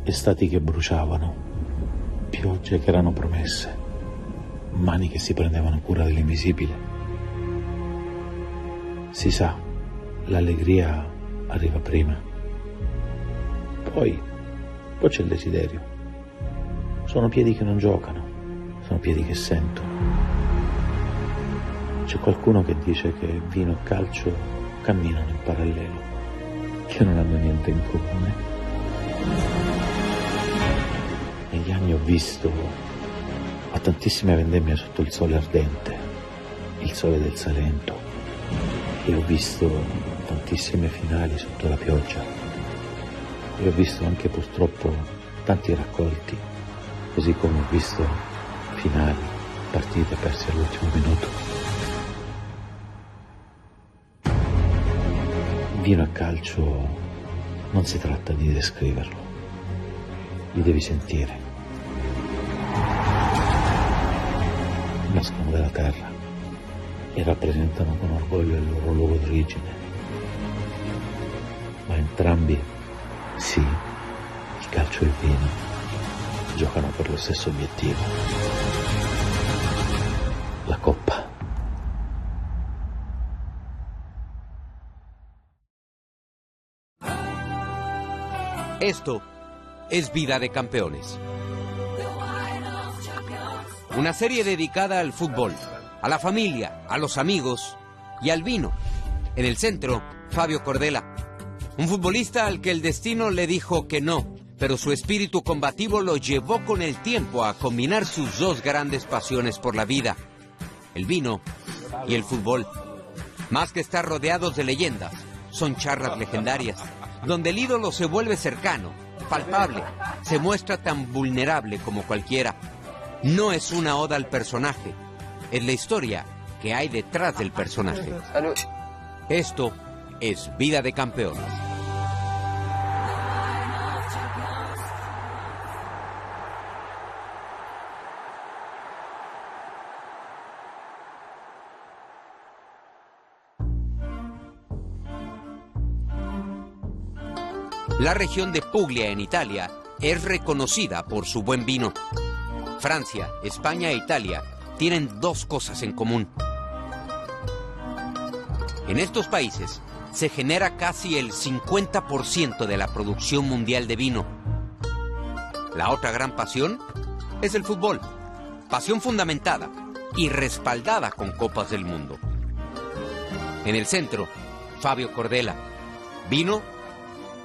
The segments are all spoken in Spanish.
estati che bruciavano, piogge che erano promesse, mani che si prendevano cura dell'invisibile. Si sa, l'allegria arriva prima. Poi c'è il desiderio. Sono piedi che non giocano, sono piedi che sentono. C'è qualcuno che dice che vino e calcio camminano in parallelo, che non hanno niente in comune. Negli anni ho visto a tantissime vendemmie sotto il sole ardente, il sole del Salento, e ho visto tantissime finali sotto la pioggia, e ho visto anche purtroppo tanti raccolti, così come ho visto finali, partite perse all'ultimo minuto. Vino e calcio non si tratta di descriverlo, li devi sentire. Nascono dalla terra e rappresentano con orgoglio il loro luogo d'origine. Ma entrambi, sì, il calcio e il vino, giocano per lo stesso obiettivo: la coppa. Esto es Vida de Campeones. Una serie dedicada al fútbol, a la familia, a los amigos y al vino. En el centro, Fabio Cordella, un futbolista al que el destino le dijo que no, pero su espíritu combativo lo llevó con el tiempo a combinar sus dos grandes pasiones por la vida, el vino y el fútbol. Más que estar rodeados de leyendas, son charlas legendarias, donde el ídolo se vuelve cercano, palpable, se muestra tan vulnerable como cualquiera. No es una oda al personaje, es la historia que hay detrás del personaje. Esto es Vida de Campeones. La región de Puglia en Italia es reconocida por su buen vino. Francia, España e Italia tienen dos cosas en común. En estos países se genera casi el 50% de la producción mundial de vino. La otra gran pasión es el fútbol, pasión fundamentada y respaldada con copas del mundo. En el centro, Fabio Cordella, vino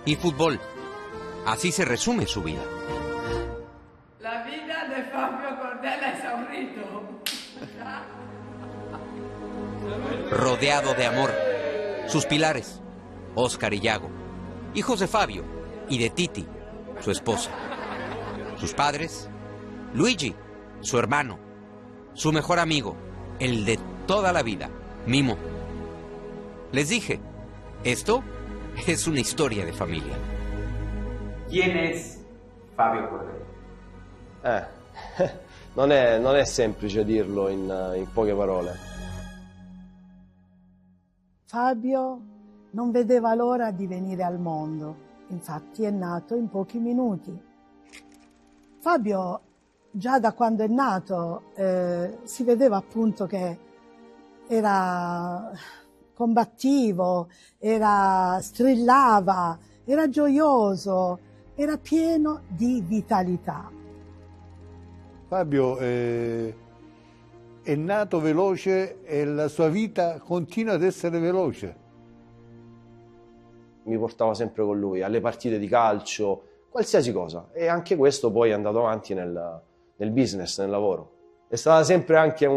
y fútbol. Así se resume su vida. La vida de Fabio Cordella esaurito. Rodeado de amor. Sus pilares, Óscar y Yago, hijos de Fabio y de Titi, su esposa. Sus padres, Luigi, su hermano. Su mejor amigo, el de toda la vida, Mimo. Les dije, esto es una historia de familia. ¿Quién es Fabio Cordella? Non è semplice dirlo in poche parole. Fabio non vedeva l'ora di venire al mondo, infatti è nato in pochi minuti. Fabio, già da quando è nato, si vedeva appunto che era combattivo, strillava, era gioioso, era pieno di vitalità. Fabio è nato veloce e la sua vita continua ad essere veloce. Mi portava sempre con lui alle partite di calcio, qualsiasi cosa, e anche questo poi è andato avanti nel business, nel lavoro. È stata sempre anche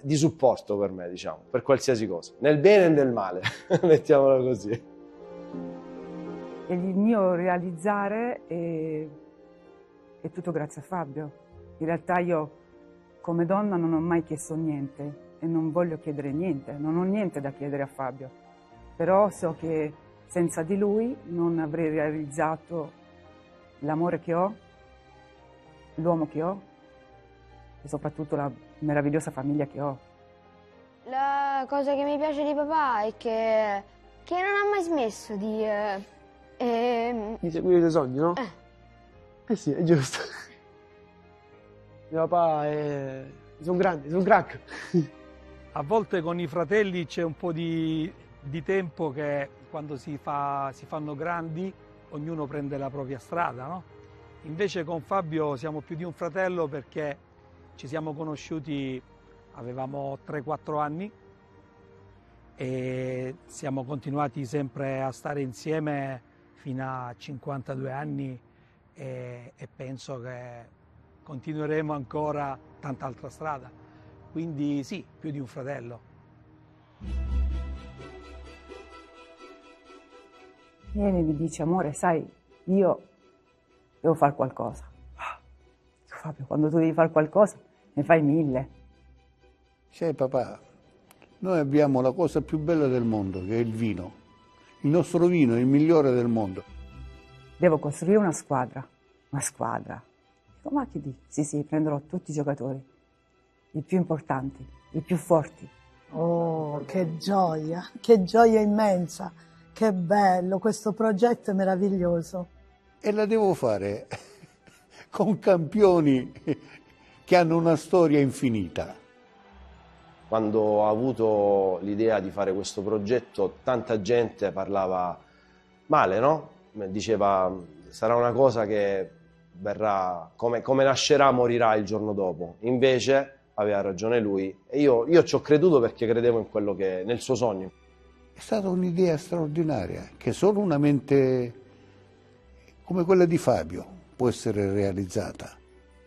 di supporto per me, diciamo, per qualsiasi cosa, nel bene e nel male, mettiamola così. E il mio realizzare è tutto grazie a Fabio. In realtà io come donna non ho mai chiesto niente e non voglio chiedere niente, non ho niente da chiedere a Fabio, però so che senza di lui non avrei realizzato l'amore che ho, l'uomo che ho e soprattutto la meravigliosa famiglia che ho. La cosa che mi piace di papà è che non ha mai smesso di seguire i tuoi sogni, no? Eh sì, è giusto. Mio papà è un grande, è un crack. A volte con i fratelli c'è un po' di tempo che quando si fanno grandi ognuno prende la propria strada, no? Invece con Fabio siamo più di un fratello perché ci siamo conosciuti, avevamo 3-4 anni e siamo continuati sempre a stare insieme fino a 52 anni e penso che continueremo ancora tanta altra strada. Quindi sì, più di un fratello. Viene e mi dice, amore, sai, io devo fare qualcosa. Fabio, quando tu devi fare qualcosa, ne fai 1000. Sai papà, noi abbiamo la cosa più bella del mondo, che è il vino. Il nostro vino è il migliore del mondo. Devo costruire una squadra. Una squadra. Dico, ma che dici? Sì, prenderò tutti i giocatori, i più importanti, i più forti. Oh, che gioia immensa, che bello, questo progetto è meraviglioso. E la devo fare con campioni che hanno una storia infinita. Quando ho avuto l'idea di fare questo progetto, tanta gente parlava male, no? Diceva, sarà una cosa che verrà, come nascerà morirà il giorno dopo. Invece aveva ragione lui e io ci ho creduto perché credevo in quello nel suo sogno. È stata un'idea straordinaria che solo una mente come quella di Fabio può essere realizzata.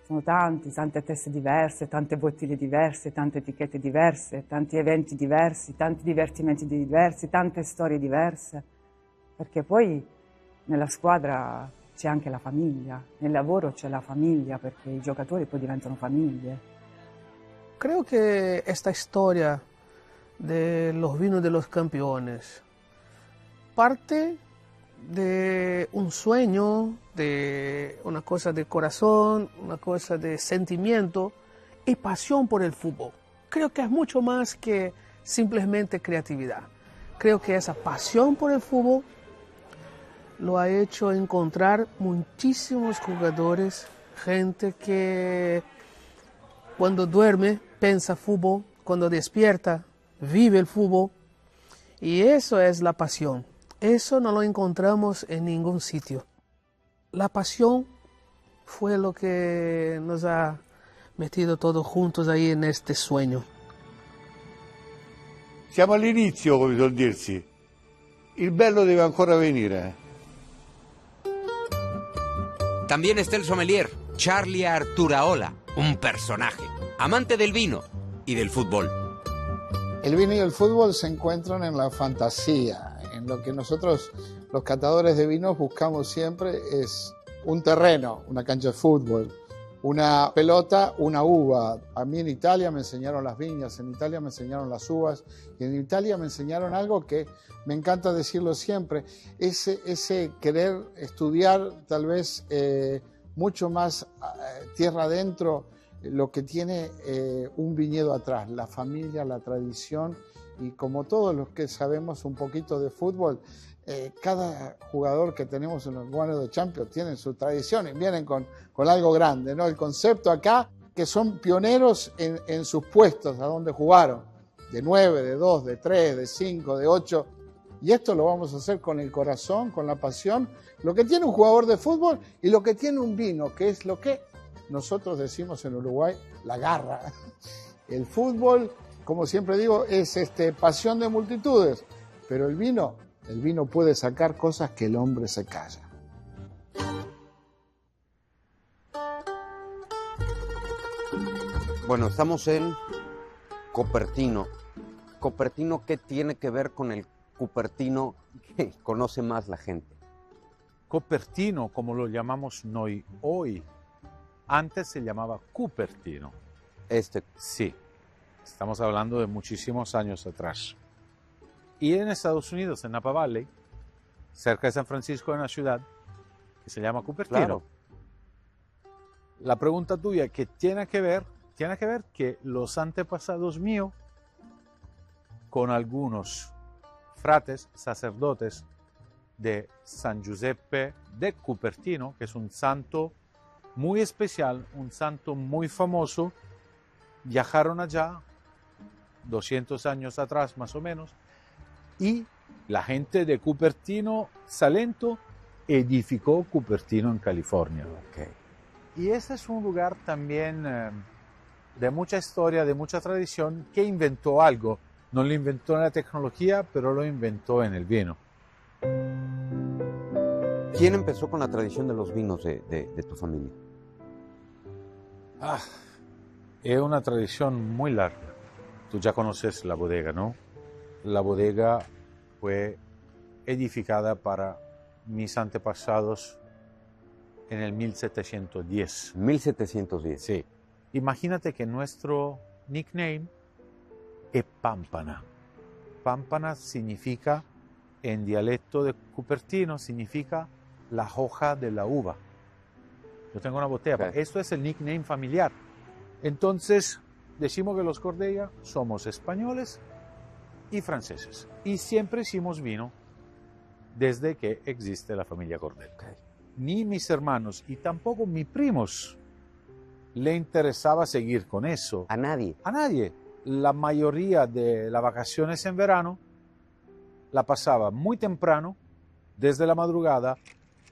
Sono tante teste diverse, tante bottiglie diverse, tante etichette diverse, tanti eventi diversi, tanti divertimenti diversi, tante storie diverse. Perché poi nella squadra c'è anche la famiglia, nel lavoro c'è la famiglia, perché i giocatori poi diventano famiglie. Creo que esta historia de los vinos de los campeones parte de un sueño, de una cosa de corazón, una cosa de sentimiento y pasión por el fútbol. Creo que es mucho más que simplemente creatividad. Creo que esa pasión por el fútbol lo ha hecho encontrar muchísimos jugadores, gente que cuando duerme piensa fútbol, cuando despierta vive el fútbol, y eso es la pasión. Eso no lo encontramos en ningún sitio. La pasión fue lo que nos ha metido todos juntos ahí en este sueño. Siamo all'inizio, come suol dirsi. Il bello deve ancora venire. También está el sommelier, Charlie Arturaola, un personaje, amante del vino y del fútbol. El vino y el fútbol se encuentran en la fantasía. En lo que nosotros, los catadores de vinos, buscamos siempre es un terreno, una cancha de fútbol, una pelota, una uva. A mí en Italia me enseñaron las viñas, en Italia me enseñaron las uvas, y en Italia me enseñaron algo que me encanta decirlo siempre, ese querer estudiar tal vez mucho más tierra adentro lo que tiene un viñedo atrás, la familia, la tradición, y como todos los que sabemos un poquito de fútbol, cada jugador que tenemos en los One of the Champions tienen sus tradiciones, vienen con algo grande, ¿no? El concepto acá, que son pioneros en sus puestos, a donde jugaron, de 9, de 2, de 3, de 5, de 8, y esto lo vamos a hacer con el corazón, con la pasión, lo que tiene un jugador de fútbol y lo que tiene un vino, que es lo que nosotros decimos en Uruguay, la garra. El fútbol, como siempre digo, es pasión de multitudes, pero el vino puede sacar cosas que el hombre se calla. Bueno, estamos en Cupertino. Cupertino, ¿qué tiene que ver con el Cupertino que conoce más la gente? Cupertino, como lo llamamos noi hoy, antes se llamaba Cupertino. Sí, estamos hablando de muchísimos años atrás. Y en Estados Unidos, en Napa Valley, cerca de San Francisco, hay una ciudad que se llama Cupertino. Claro. La pregunta tuya, ¿qué tiene que ver que los antepasados míos, con algunos frates, sacerdotes de San Giuseppe de Cupertino, que es un santo muy especial, un santo muy famoso. Viajaron allá 200 años atrás más o menos, y la gente de Cupertino, Salento, edificó Cupertino en California. Y ese es un lugar también de mucha historia, de mucha tradición, que inventó algo. No lo inventó en la tecnología, pero lo inventó en el vino. ¿Quién empezó con la tradición de los vinos de tu familia? Es una tradición muy larga. Tú ya conoces la bodega, ¿no? La bodega fue edificada para mis antepasados en el 1710. 1710. Sí. Imagínate que nuestro nickname es Pámpana. Pámpana significa, en dialecto de Cupertino, significa la hoja de la uva. Yo tengo una botella. Esto es el nickname familiar. Entonces, decimos que los Cordella somos españoles y franceses. Y siempre hicimos vino desde que existe la familia Cordella. Ni mis hermanos y tampoco mis primos le interesaba seguir con eso. ¿A nadie? A nadie. La mayoría de las vacaciones en verano la pasaba muy temprano, desde la madrugada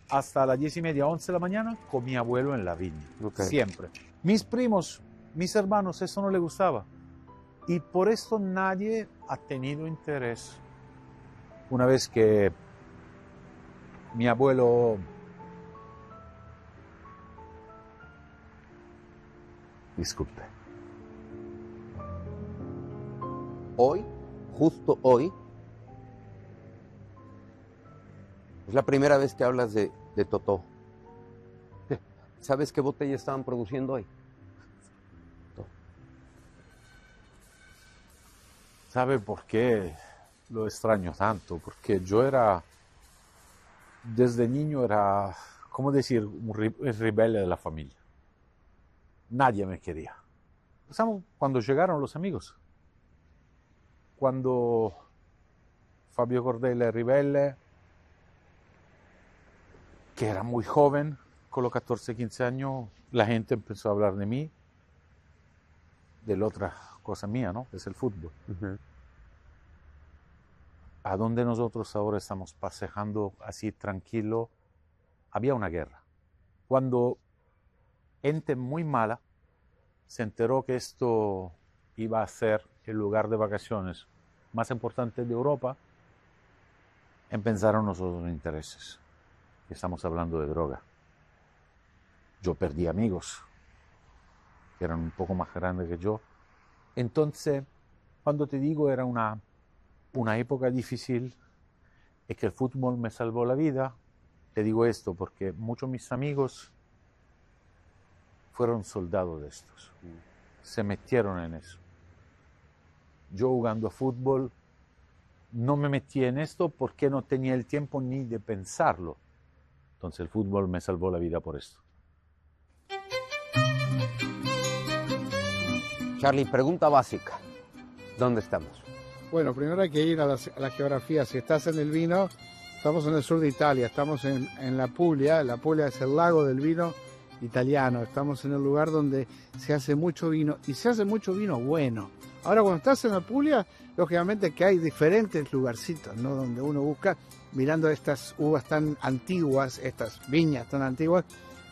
hasta las 10:30, 11 de la mañana, con mi abuelo en la viña. Siempre. Mis primos, mis hermanos, eso no les gustaba. Y por eso nadie ha tenido interés. Una vez que mi abuelo disculpe. Hoy, justo hoy, es la primera vez que hablas de Totó. ¿Sabes qué botella estaban produciendo hoy? ¿Sabe por qué lo extraño tanto? Porque yo era, desde niño era, ¿cómo decir?, el rebelde de la familia. Nadie me quería. ¿Sabes cuando llegaron los amigos? Cuando Fabio Cordella es rebelde, que era muy joven, con los 14, 15 años, la gente empezó a hablar de mí, de la otra cosa mía, ¿no? Es el fútbol. A donde nosotros ahora estamos paseando así tranquilo, había una guerra. Cuando gente muy mala se enteró que esto iba a ser el lugar de vacaciones más importante de Europa, empezaron los otros intereses. Estamos hablando de droga. Yo perdí amigos que eran un poco más grandes que yo. Entonces, cuando te digo era una época difícil y que el fútbol me salvó la vida, te digo esto porque muchos de mis amigos fueron soldados de estos. Se metieron en eso. Yo jugando a fútbol no me metí en esto porque no tenía el tiempo ni de pensarlo. Entonces el fútbol me salvó la vida por esto. Charlie, pregunta básica. ¿Dónde estamos? Bueno, primero hay que ir a la geografía. Si estás en el vino, estamos en el sur de Italia, estamos en la Puglia. La Puglia es el lago del vino italiano. Estamos en el lugar donde se hace mucho vino y se hace mucho vino bueno. Ahora, cuando estás en la Puglia, lógicamente que hay diferentes lugarcitos, ¿no? Donde uno busca, mirando estas uvas tan antiguas, estas viñas tan antiguas,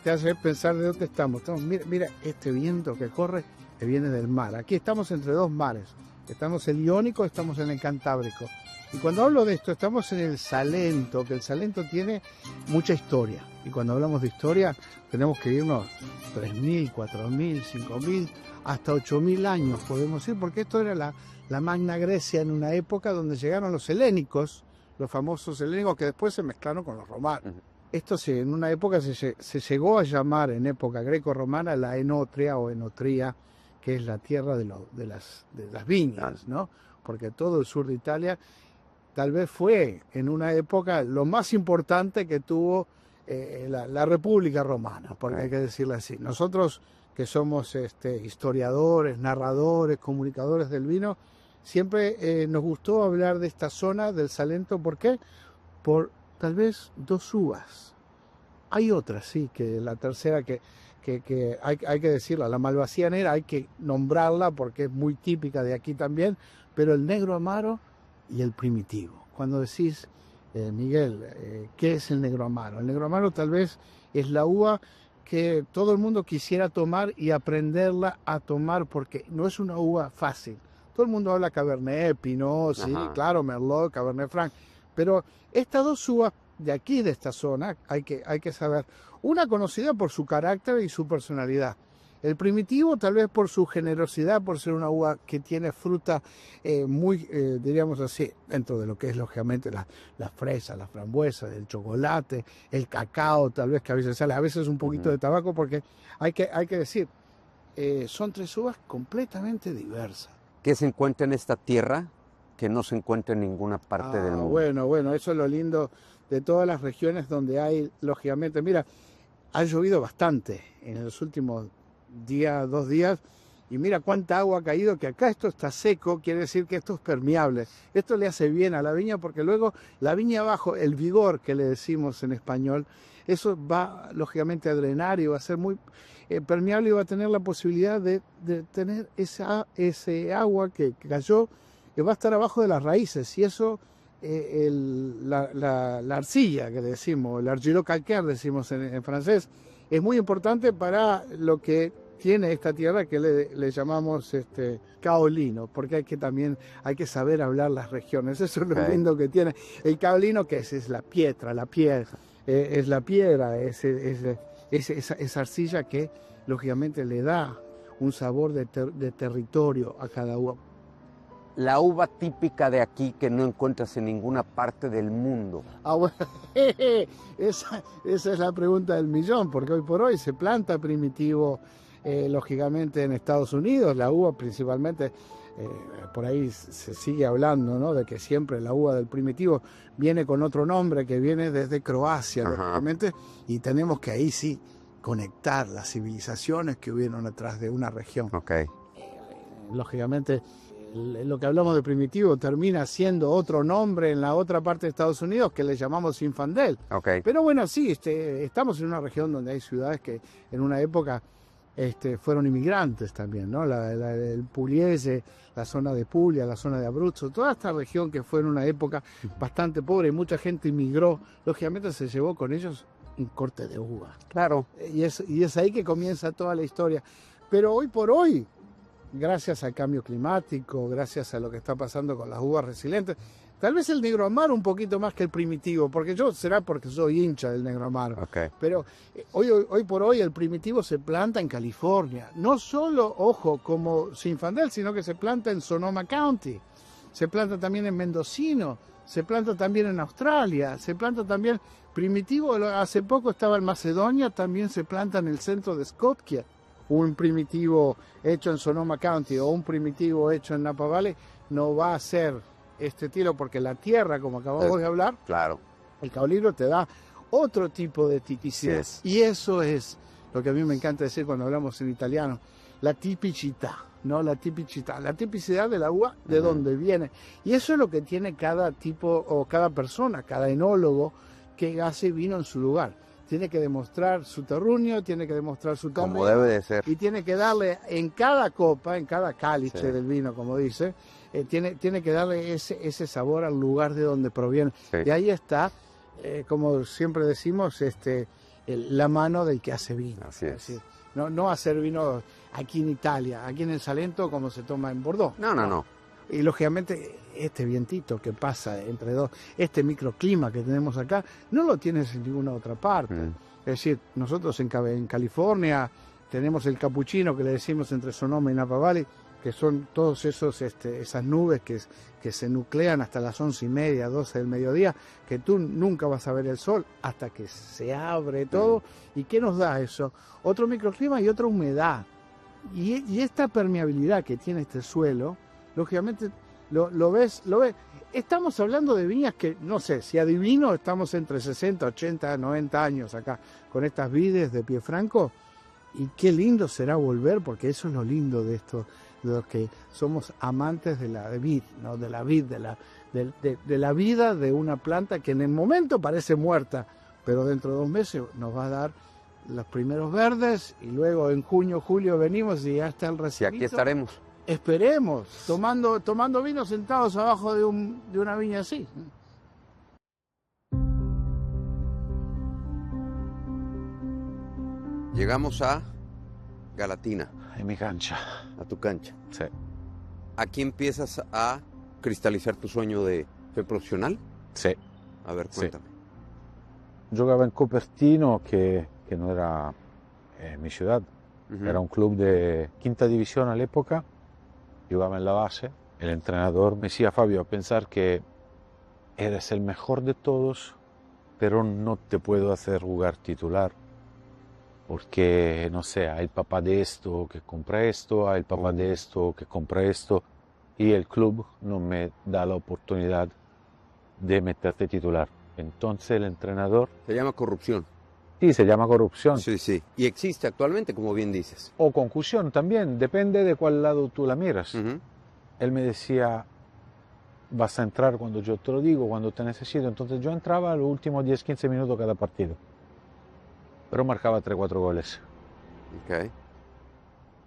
te hace pensar de dónde estamos. Mira este viento que corre, que viene del mar. Aquí estamos entre dos mares. Estamos en el Iónico, estamos en el Cantábrico. Y cuando hablo de esto, estamos en el Salento, que el Salento tiene mucha historia. Y cuando hablamos de historia, tenemos que irnos 3.000, 4.000, 5.000, hasta 8.000 años, podemos ir, porque esto era la Magna Grecia en una época donde llegaron los helénicos, los famosos helénicos que después se mezclaron con los romanos. Esto en una época se llegó a llamar, en época greco-romana, la Enotria o Enotría, que es la tierra de las viñas, ¿no? Porque todo el sur de Italia tal vez fue en una época lo más importante que tuvo la República Romana, porque hay que decirlo así. Nosotros que somos historiadores, narradores, comunicadores del vino, siempre nos gustó hablar de esta zona del Salento. ¿Por qué? Por tal vez dos uvas. Hay otras, sí, que la tercera que que hay que decirla, la Malvasía negra hay que nombrarla porque es muy típica de aquí también, pero el negro amaro y el primitivo. Cuando decís, Miguel, ¿qué es el negro amaro? El negro amaro tal vez es la uva que todo el mundo quisiera tomar y aprenderla a tomar porque no es una uva fácil. Todo el mundo habla Cabernet, Pinot, sí, claro, Merlot, Cabernet Franc, pero estas dos uvas de aquí, de esta zona, hay que saber. Una conocida por su carácter y su personalidad. El primitivo tal vez por su generosidad, por ser una uva que tiene fruta muy, diríamos así, dentro de lo que es lógicamente la fresa, la frambuesa, el chocolate, el cacao, tal vez que a veces sale, a veces un poquito de tabaco, porque hay que decir, son tres uvas completamente diversas. ¿Qué se encuentra en esta tierra que no se encuentra en ninguna parte del mundo? Bueno, eso es lo lindo de todas las regiones donde hay, lógicamente, mira, ha llovido bastante en los últimos 2 días, y mira cuánta agua ha caído, que acá esto está seco, quiere decir que esto es permeable. Esto le hace bien a la viña porque luego la viña abajo, el vigor que le decimos en español, eso va lógicamente a drenar y va a ser muy permeable y va a tener la posibilidad de tener ese agua que cayó, que va a estar abajo de las raíces, y eso la arcilla que le decimos, el argilo calcaire decimos en francés, es muy importante para lo que tiene esta tierra que le llamamos caolino, porque también hay que saber hablar las regiones. Eso es lo lindo que tiene. El caolino, que es la piedra, es la piedra, es esa arcilla que lógicamente le da un sabor de territorio a cada uva. La uva típica de aquí que no encuentras en ninguna parte del mundo. Bueno, esa es la pregunta del millón, porque hoy por hoy se planta primitivo, lógicamente en Estados Unidos, la uva principalmente, por ahí se sigue hablando, ¿no?, de que siempre la uva del primitivo viene con otro nombre que viene desde Croacia, lógicamente, y tenemos que ahí sí conectar las civilizaciones que hubieron atrás de una región. Lógicamente, lo que hablamos de primitivo termina siendo otro nombre en la otra parte de Estados Unidos que le llamamos Zinfandel. Pero bueno, sí, estamos en una región donde hay ciudades que en una época fueron inmigrantes también, ¿no? El Pugliese, la zona de Puglia, la zona de Abruzzo, toda esta región que fue en una época bastante pobre y mucha gente inmigró, lógicamente se llevó con ellos un corte de uva. Claro. Y es ahí que comienza toda la historia. Pero hoy por hoy, gracias al cambio climático, gracias a lo que está pasando con las uvas resilientes, tal vez el negro amaro un poquito más que el primitivo, porque será porque soy hincha del negro amaro. Pero hoy por hoy el primitivo se planta en California, no solo, ojo, como Zinfandel, sino que se planta en Sonoma County, se planta también en Mendocino, se planta también en Australia, se planta también primitivo, hace poco estaba en Macedonia, también se planta en el centro de Skopje. Un primitivo hecho en Sonoma County o un primitivo hecho en Napa Valley no va a ser este estilo, porque la tierra, como acabamos de hablar, el caolino te da otro tipo de tipicidad. Y eso es lo que a mí me encanta decir cuando hablamos en italiano, la tipicità, ¿no? La tipicidad de la uva, de dónde viene. Y eso es lo que tiene cada tipo o cada persona, cada enólogo que hace vino en su lugar. Tiene que demostrar su terruño, tiene que demostrar su tamaño. Como debe de ser. Y tiene que darle en cada copa, en cada cálice del vino, como dice, tiene que darle ese sabor al lugar de donde proviene. Y ahí está, como siempre decimos, la mano del que hace vino. Así es. Decir, no hacer vino aquí en Italia, aquí en el Salento como se toma en Bordeaux. No. Y lógicamente este vientito que pasa entre dos, este microclima que tenemos acá, no lo tienes en ninguna otra parte. Es decir, nosotros en California tenemos el capuchino que le decimos entre Sonoma y Napa Valley, que son todos esas nubes que se nuclean hasta las 11:30, 12 del mediodía, que tú nunca vas a ver el sol hasta que se abre todo. ¿Y qué nos da eso? Otro microclima y otra humedad. Y esta permeabilidad que tiene este suelo, lógicamente lo ves. Estamos hablando de viñas que, no sé, si adivino, estamos entre 60, 80, 90 años acá, con estas vides de pie franco, y qué lindo será volver, porque eso es lo lindo de esto, de los que somos amantes de la vid, ¿no? De la vid, de la vida de una planta que en el momento parece muerta, pero dentro de 2 meses nos va a dar los primeros verdes y luego en junio, julio venimos y ya está el Y recibito. aquí estaremos. Esperemos, tomando vino sentados abajo de una viña así. Llegamos a Galatina. En mi cancha. A tu cancha. Sí. ¿Aquí empiezas a cristalizar tu sueño de ser profesional? Sí. A ver, cuéntame. Jugaba en Copertino, que no era mi ciudad. Era un club de quinta división a la época. Jugaba en la base. El entrenador me decía: Fabio, a pensar que eres el mejor de todos, pero no te puedo hacer jugar titular. Porque, no sé, hay el papá de esto que compra esto, hay el papá de esto que compra esto, y el club no me da la oportunidad de meterte titular. Entonces el entrenador... Se llama corrupción. Sí, se llama corrupción. Sí, sí. Y existe actualmente, como bien dices. O concusión también, depende de cuál lado tú la miras. Él me decía: vas a entrar cuando yo te lo digo, cuando te necesito. Entonces yo entraba a los últimos 10-15 minutos cada partido. Però marcava 3-4 goles. Ok.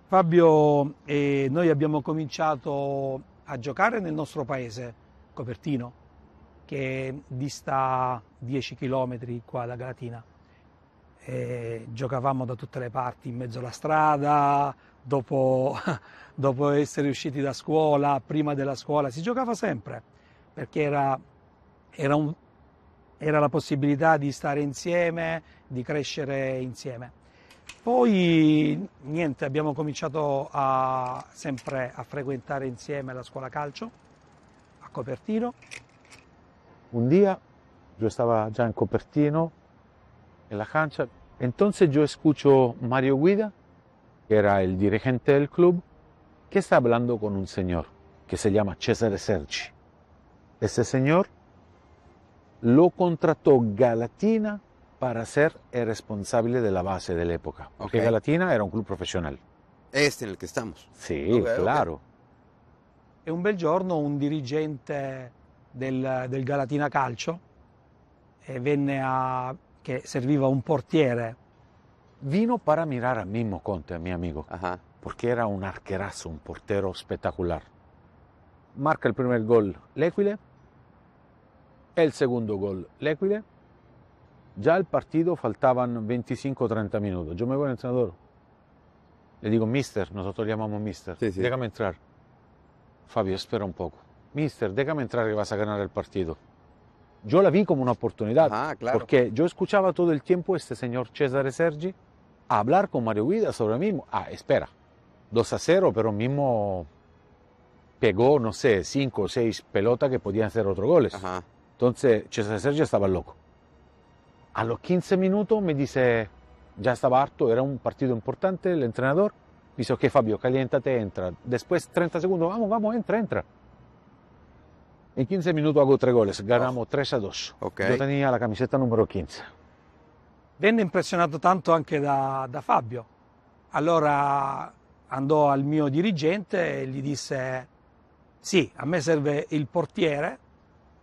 Fabio, noi abbiamo cominciato a giocare nel nostro paese, Copertino, che dista 10 km qua da Galatina. Giocavamo da tutte le parti, in mezzo alla strada, dopo essere usciti da scuola, prima della scuola, si giocava sempre, perché era la possibilità di stare insieme, di crescere insieme. Poi niente, abbiamo cominciato sempre a frequentare insieme la scuola calcio a Copertino. Un día yo estaba ya en Copertino, en la cancha, entonces yo escucho Mario Guida, que era el dirigente del club, que está hablando con un señor que se llama Cesare Sergi. Ese señor lo contrató Galatina para ser el responsable de la base de la época, porque Galatina era un club profesional. Este en el que estamos. Sí, claro. E un bel giorno un dirigente del Galatina Calcio che serviva un portiere. Vino para mirar a Mimmo Conte, mi amigo, porque era un arquerazo, un portero espectacular. Marca el primer gol l'Equile, el segundo gol l'Equile. Ya al partido faltaban 25-30 minutos. Yo me voy al entrenador. Le digo: mister, nosotros llamamos mister, déjame entrar. Fabio, espera un poco. Mister, déjame entrar que vas a ganar el partido. Yo la vi como una oportunidad, porque yo escuchaba todo el tiempo a este señor Cesare Sergi hablar con Mario Guida sobre Mimmo. Espera, 2-0, pero Mimmo pegó, no sé, 5 o 6 pelotas que podían ser otros goles. Entonces Cesare Sergi estaba loco. A los 15 minutos me dice, ya estaba harto, era un partido importante, el entrenador, dice: ok, Fabio, caliéntate, entra. Después 30 segundos, vamos, entra. En 15 minutos hago 3 goles, ganamos 3-2. Yo tenía la camiseta numero 15. Venne impressionato tanto anche da Fabio. Allora andò al mio dirigente e gli disse: sì, a me serve il portiere,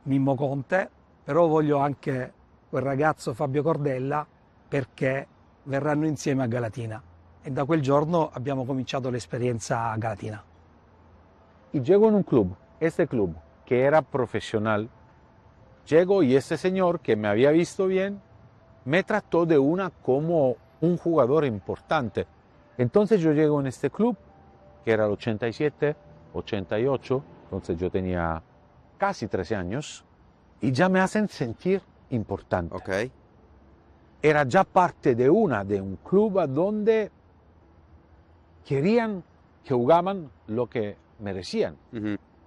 Mimmo Conte, però voglio anche quel ragazzo Fabio Cordella, perché verranno insieme a Galatina. E da quel giorno abbiamo cominciato l'esperienza a Galatina. Y llego en un club, este club, que era profesional. Llego y este señor, que me había visto bien, me trató de una como un jugador importante. Entonces yo llego en este club, que era el 87, 88, entonces yo tenía casi 13 años, y ya me hacen sentir importante. Era ya parte de un club donde querían que jugaban lo que merecían.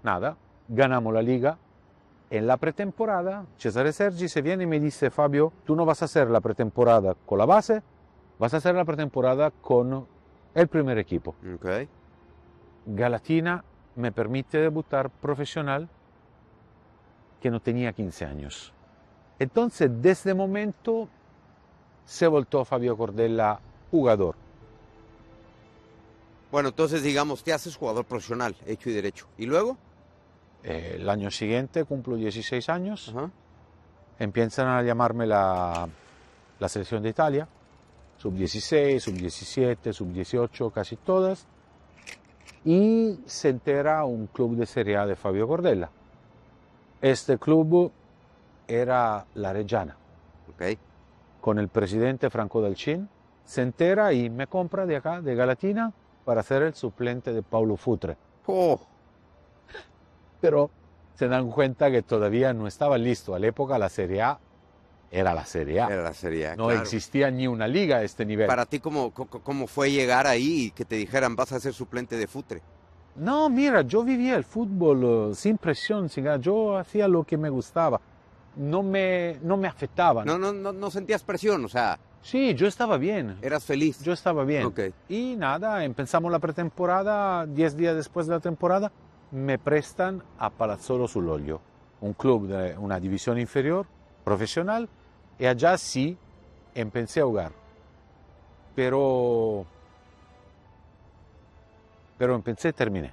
Nada, ganamos la liga. En la pretemporada, Cesare Sergi se viene y me dice: Fabio, tú no vas a hacer la pretemporada con la base, vas a hacer la pretemporada con el primer equipo. Galatina me permite debutar profesional, que no tenía 15 años. Entonces, desde ese momento, se volvió Fabio Cordella jugador. Bueno, entonces digamos, te haces jugador profesional, hecho y derecho. ¿Y luego? El año siguiente cumplo 16 años. Empiezan a llamarme la selección de Italia, sub-16, sub-17, sub-18, casi todas. Y se entera un club de Serie A de Fabio Cordella. Este club era la Reggiana. Okay. Con el presidente Franco Dalcin, se entera y me compra de acá, de Galatina, para ser el suplente de Paulo Futre. Oh. Pero se dan cuenta que todavía no estaba listo. A la época la Serie A era la Serie A. Era la Serie A, No claro. existía ni una liga a este nivel. Para ti, ¿cómo fue llegar ahí y que te dijeran vas a ser suplente de Futre? No, mira, yo vivía el fútbol sin presión, yo hacía lo que me gustaba. No me afectaba. No sentías presión, o sea... Sí, yo estaba bien. ¿Eras feliz? Yo estaba bien. Okay. Y nada, empezamos la pretemporada, 10 días después de la temporada, me prestan a Palazzolo Sull'Olio, un club de una división inferior, profesional, y allá sí empecé a jugar. Pero empecé y terminé.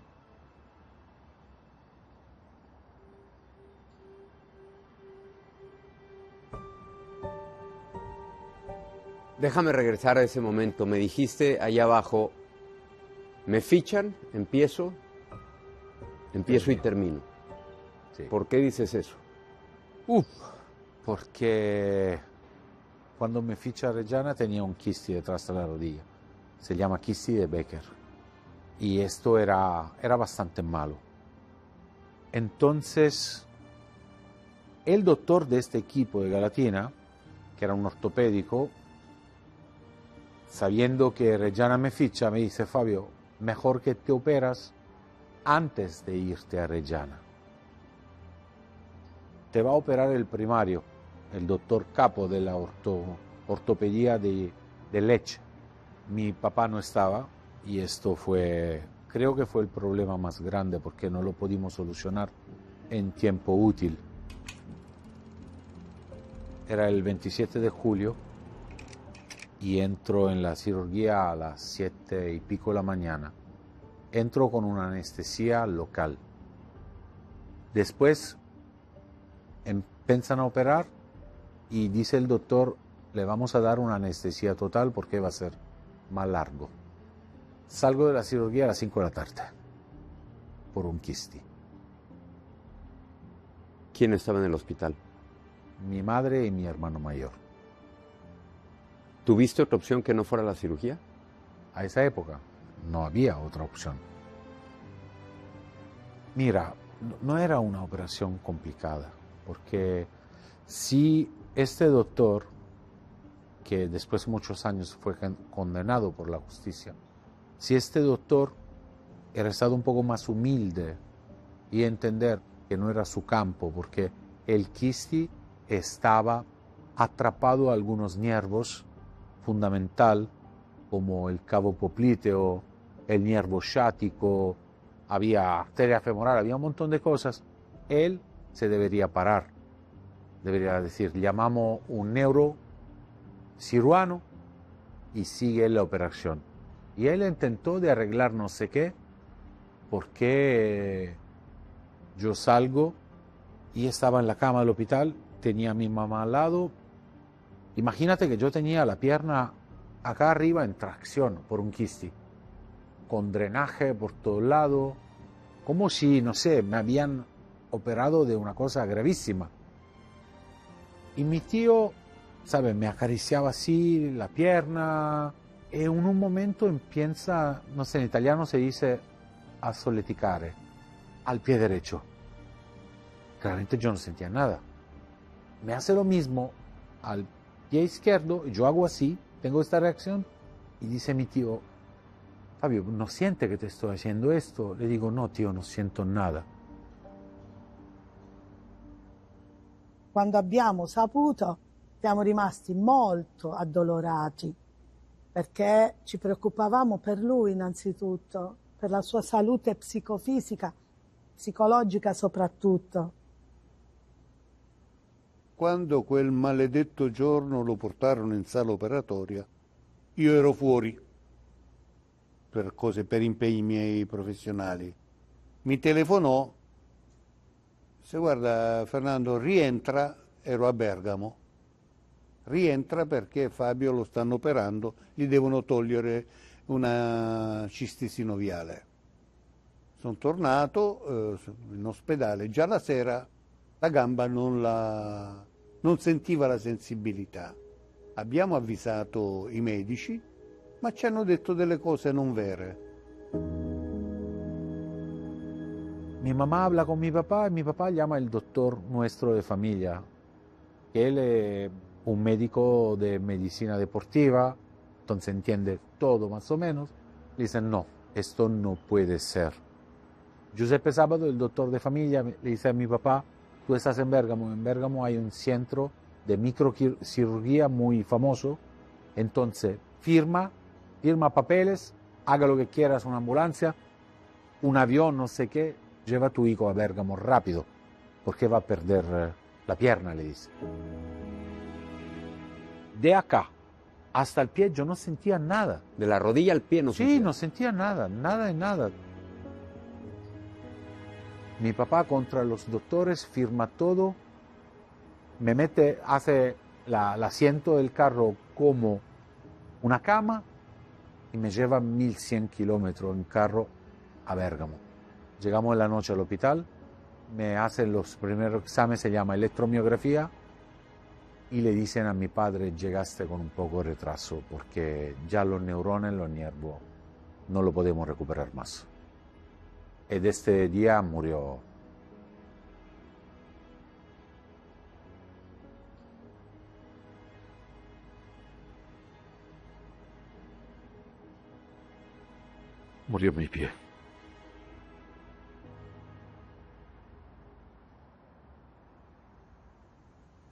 Déjame regresar a ese momento. Me dijiste allá abajo, me fichan, empiezo y termino. Sí. ¿Por qué dices eso? Porque cuando me ficha Reggiana tenía un quiste detrás de la rodilla. Se llama quiste de Becker. Y esto era bastante malo. Entonces, el doctor de este equipo de Galatina, que era un ortopédico, sabiendo que Reggiana me ficha, me dice: Fabio, mejor que te operas antes de irte a Reggiana. Te va a operar el primario, el doctor capo de la ortopedia de Lecce. Mi papá no estaba y esto creo que fue el problema más grande porque no lo pudimos solucionar en tiempo útil. Era el 27 de julio y entro en la cirugía a las 7 y pico de la mañana. Entro con una anestesia local. Después empiezan a operar y dice el doctor: le vamos a dar una anestesia total porque va a ser más largo. Salgo de la cirugía a las 5 de la tarde por un quiste. ¿Quién estaba en el hospital? Mi madre y mi hermano mayor. ¿Tuviste otra opción que no fuera la cirugía? A esa época no había otra opción. Mira, no era una operación complicada, porque si este doctor, que después de muchos años fue condenado por la justicia, si este doctor era estado un poco más humilde y entender que no era su campo, porque el quiste estaba atrapado a algunos nervios fundamental, como el cavo popliteo, el nervio ciático, había arteria femoral, había un montón de cosas. Él se debería parar, debería decir: llamamos un neurocirujano y sigue la operación. Y él intentó de arreglar no sé qué, porque yo salgo y estaba en la cama del hospital, tenía a mi mamá al lado. Imagínate que yo tenía la pierna acá arriba en tracción por un quiste, con drenaje por todo lado, como si, no sé, me habían operado de una cosa gravísima. Y mi tío, ¿sabes?, me acariciaba así la pierna, y en un momento empieza, no sé, en italiano se dice a solleticare, al pie derecho. Claramente yo no sentía nada. Me hace lo mismo al pie izquierdo, y yo hago así, tengo esta reacción, y dice mi tío: Fabio, ¿no siente que te estoy haciendo esto? Le digo: no, tío, non siento nada. Quando abbiamo saputo siamo rimasti molto addolorati, perché ci preoccupavamo per lui innanzitutto, per la sua salute psicofisica, psicologica soprattutto. Quando quel maledetto giorno lo portarono in sala operatoria, io ero fuori per impegni miei professionali. Mi telefonò: se guarda Fernando, rientra, ero a Bergamo, rientra perché Fabio lo stanno operando, gli devono togliere una cisti sinoviale. Sono tornato in ospedale, già la sera la gamba non sentiva la sensibilità. Abbiamo avvisato i medici, ma ci hanno detto delle cose non vere. Mi mamá habla con mi papá y mi papá llama al doctor nuestro de familia, que él es un médico de medicina deportiva, entonces entiende todo más o menos. Le dicen, no, esto no puede ser. Giuseppe Sábado, el doctor de familia, le dice a mi papá, tú estás en Bérgamo hay un centro de microcirugía muy famoso, entonces firma papeles, haga lo que quieras, una ambulancia, un avión, no sé qué, lleva a tu hijo a Bérgamo rápido, porque va a perder la pierna, le dice. De acá hasta el pie yo no sentía nada. De la rodilla al pie no sentía. Sí, no sentía nada, nada de nada. Mi papá contra los doctores firma todo, me mete, hace el asiento del carro como una cama y me lleva 1100 kilómetros en carro a Bérgamo. Llegamos en la noche al hospital, me hacen los primeros exámenes, se llama electromiografía, y le dicen a mi padre, llegaste con un poco de retraso porque ya los neurones, los nervios, no lo podemos recuperar más. Y de este día murió. Murió mi pie.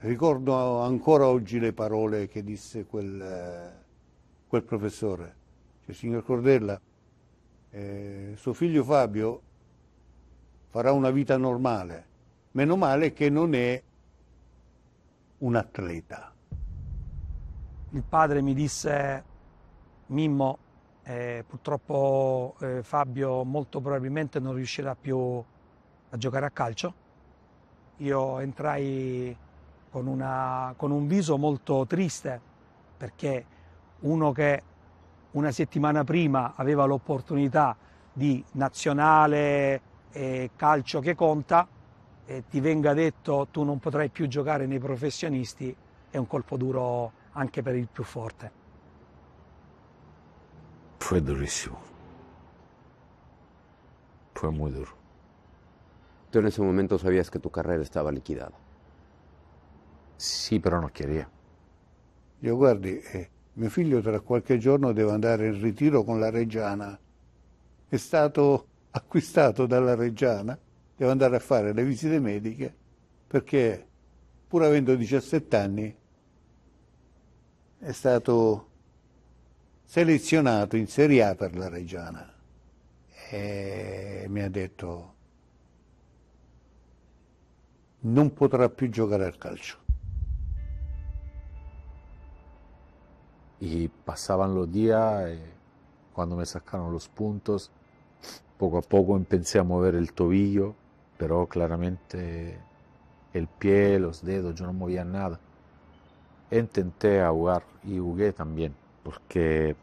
Ricordo ancora oggi le parole che disse quel professore. Cioè, signor Cordella, suo figlio Fabio farà una vita normale. Meno male che non è un atleta. Il padre mi disse, Mimmo, purtroppo Fabio molto probabilmente non riuscirà più a giocare a calcio. Io entrai con un viso molto triste, perché uno che una settimana prima aveva l'opportunità di nazionale calcio che conta, ti venga detto tu non potrai più giocare nei professionisti, è un colpo duro anche per il più forte. Fue durísimo. Fue muy duro. Tú en ese momento sabías que tu carrera estaba liquidada. Sì, però non quería. Io guardi, mio figlio tra qualche giorno deve andare in ritiro con la Reggiana. È stato acquistato dalla Reggiana, deve andare a fare le visite mediche perché, pur avendo 17 anni, è stato selezionato in Serie A per la Reggiana. E mi ha detto non potrà più giocare al calcio. Y pasaban los días, cuando me sacaron los puntos, poco a poco empecé a mover el tobillo, pero claramente el pie, los dedos, yo no movía nada. Intenté a jugar y jugué también, porque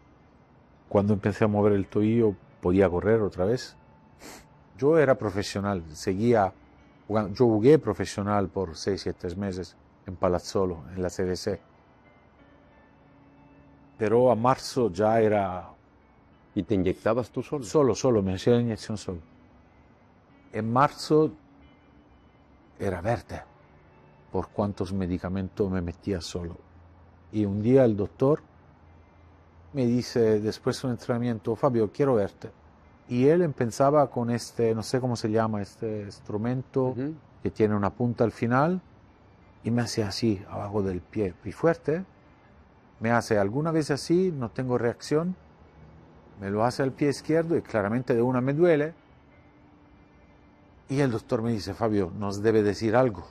cuando empecé a mover el tobillo podía correr otra vez. Yo era profesional, seguía jugando. Yo jugué profesional por 6-7 meses en Palazzolo, en la CDC. Pero a marzo ya era... ¿Y te inyectabas tú solo? Solo, me hacía la inyección solo. En marzo era verde por cuántos medicamentos me metía solo. Y un día el doctor me dice, después de un entrenamiento, Fabio, quiero verte. Y él empezaba con este, no sé cómo se llama, este instrumento que tiene una punta al final, y me hacía así, abajo del pie, y fuerte. Me hace alguna vez así, no tengo reacción, me lo hace al pie izquierdo y claramente de una me duele. Y el doctor me dice, Fabio, nos debe decir algo.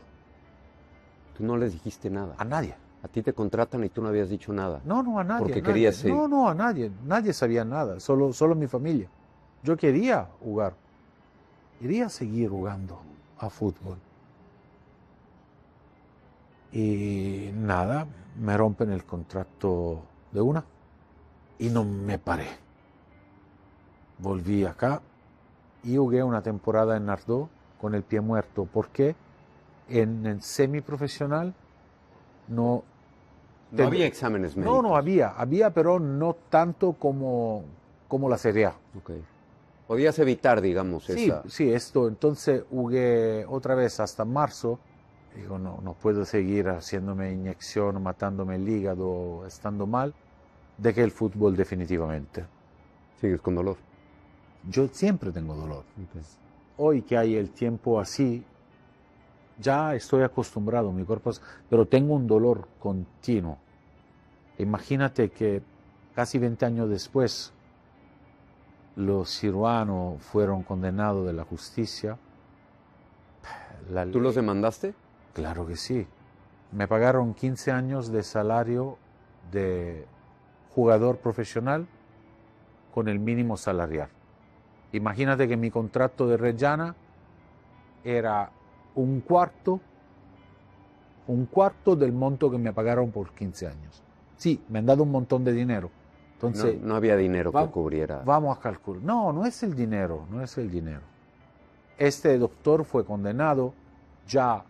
Tú no les dijiste nada. A nadie. A ti te contratan y tú no habías dicho nada. No, a nadie. Porque querías seguir. No, a nadie. Nadie sabía nada, solo mi familia. Yo quería jugar. Quería seguir jugando a fútbol. Y nada, me rompen el contrato de una y no me paré. Volví acá y jugué una temporada en Nardò con el pie muerto, porque en el semiprofesional no había exámenes médicos. No había, pero no tanto como la Serie A. Okay. Podías evitar, digamos, esa... Sí, esto. Entonces jugué otra vez hasta marzo. Digo, no puedo seguir haciéndome inyección, matándome el hígado, estando mal. Dejé el fútbol definitivamente. ¿Sigues con dolor? Yo siempre tengo dolor. Okay. Hoy que hay el tiempo así, ya estoy acostumbrado, mi cuerpo, pero tengo un dolor continuo. Imagínate que casi 20 años después, los cirujanos fueron condenados de la justicia. ¿Tú los demandaste? Claro que sí. Me pagaron 15 años de salario de jugador profesional con el mínimo salarial. Imagínate que mi contrato de Reggiana era un cuarto del monto que me pagaron por 15 años. Sí, me han dado un montón de dinero. Entonces, no había dinero que cubriera. Vamos a calcular. No es el dinero, no es el dinero. Este doctor fue condenado, ya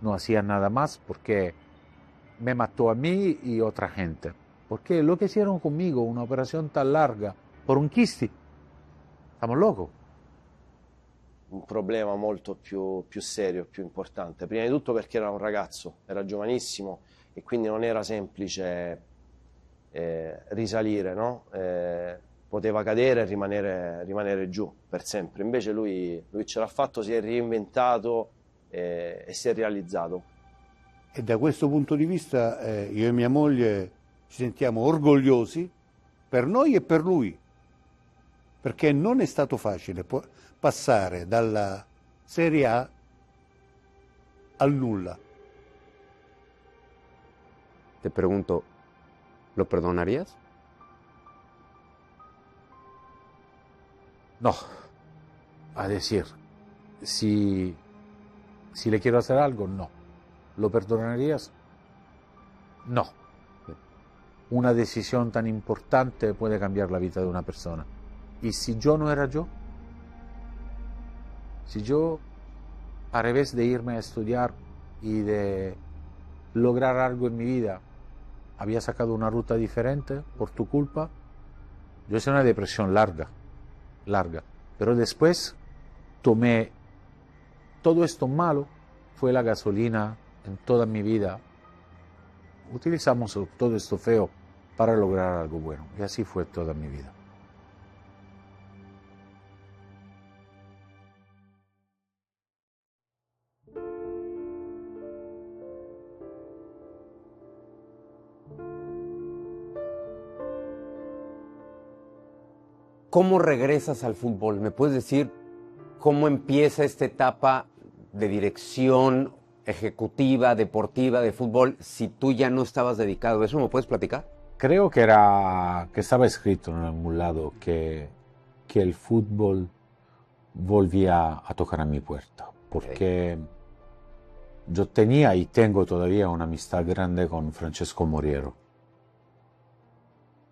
no hacía nada más porque me mató a mí y otra gente. Porque lo que hicieron conmigo, una operación tan larga, por un quiste, siamo locos. Un problema molto più serio, più importante. Prima di tutto perché era un ragazzo, era giovanissimo e quindi non era semplice risalire, no? Poteva cadere e rimanere giù per sempre. Invece lui ce l'ha fatto, si è reinventato e si è realizzato. E da questo punto di vista io e mia moglie ci sentiamo orgogliosi per noi e per lui, perché non è stato facile passare dalla Serie A al nulla. Te pregunto, ¿lo perdonarías? No, a decir, si le quiero hacer algo, no. ¿Lo perdonarías? No. Una decisión tan importante puede cambiar la vida de una persona. Y si yo no era yo, si yo, al revés de irme a estudiar y de lograr algo en mi vida, había sacado una ruta diferente por tu culpa, yo hice una depresión larga, pero después tomé todo esto malo, fue la gasolina en toda mi vida. Utilizamos todo esto feo para lograr algo bueno, y así fue toda mi vida. ¿Cómo regresas al fútbol? ¿Me puedes decir cómo empieza esta etapa de dirección ejecutiva, deportiva, de fútbol, si tú ya no estabas dedicado a eso? ¿Me puedes platicar? Creo que estaba escrito en algún lado que el fútbol volvía a tocar a mi puerta, porque yo tenía y tengo todavía una amistad grande con Francesco Moriero.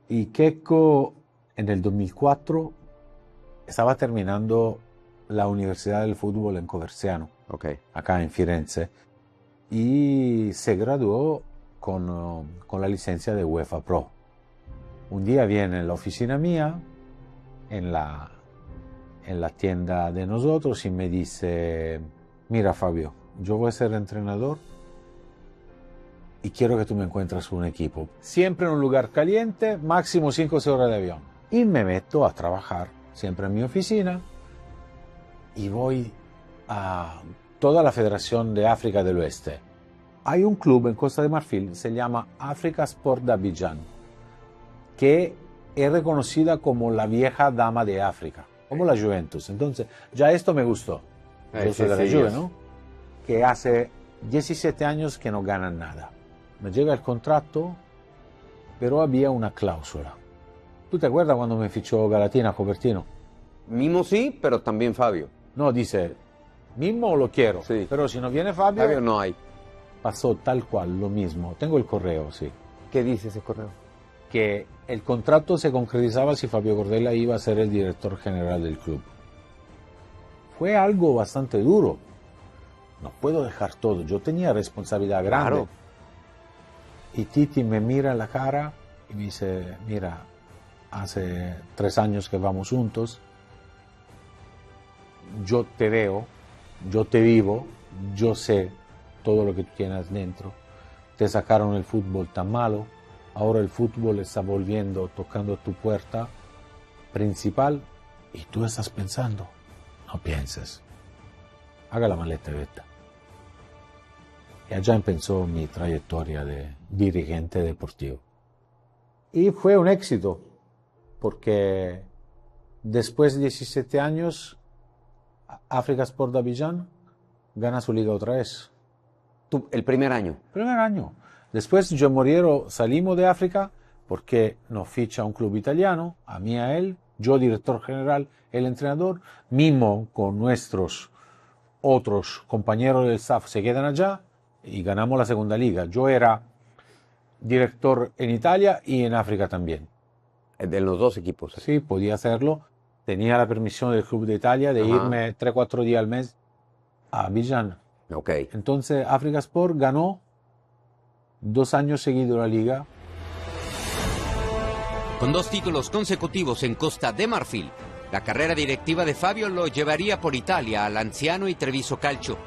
Y Checco en el 2004 estaba terminando la Universidad del Fútbol en Coverciano, acá en Firenze, y se graduó con la licencia de UEFA Pro. Un día viene en la oficina mía, en la tienda de nosotros, y me dice: mira Fabio, yo voy a ser entrenador y quiero que tú me encuentres un equipo. Siempre en un lugar caliente, máximo 5 o 6 horas de avión. Y me meto a trabajar, siempre en mi oficina, y voy a toda la Federación de África del Oeste. Hay un club en Costa de Marfil, se llama Africa Sport de Abidjan, que es reconocida como la vieja dama de África, como la Juventus. Entonces, ya esto me gustó. Yo soy de la Juve, ¿no? Que hace 17 años que no ganan nada. Me llega el contrato, pero había una cláusula. ¿Tú te acuerdas cuando me fichó Galatina Copertino? Mimo sí, pero también Fabio. No, dice, Mimo lo quiero, pero si no viene Fabio... Fabio no hay. pasó tal cual lo mismo. Tengo el correo, sí. ¿Qué dice ese correo? Que el contrato se concretizaba si Fabio Cordella iba a ser el director general del club. Fue algo bastante duro. No puedo dejar todo, yo tenía responsabilidad grande. Claro. Y Titi me mira en la cara y me dice, mira, hace 3 años que vamos juntos, yo te veo, yo te vivo, yo sé todo lo que tú tienes dentro. Te sacaron el fútbol tan malo, ahora el fútbol está volviendo, tocando tu puerta principal y tú estás pensando, no pienses, haga la maleta y vete. Y allá empezó mi trayectoria de dirigente deportivo. Y fue un éxito, porque después de 17 años, Africa Sport de Abidjan gana su liga otra vez. ¿El primer año? Primer año. Después yo Moriero salimos de África porque nos ficha un club italiano, a mí, a él, yo director general, el entrenador, mismo con nuestros otros compañeros del staff se quedan allá y ganamos la segunda liga. Yo era director en Italia y en África también. De los 2 equipos. Sí, podía hacerlo. Tenía la permisión del Club de Italia de irme 3-4 días al mes a Abidjan. Okay. Entonces Africa Sport ganó 2 años seguidos la liga. Con 2 títulos consecutivos en Costa de Marfil, la carrera directiva de Fabio lo llevaría por Italia al Lanciano y Treviso Calcio,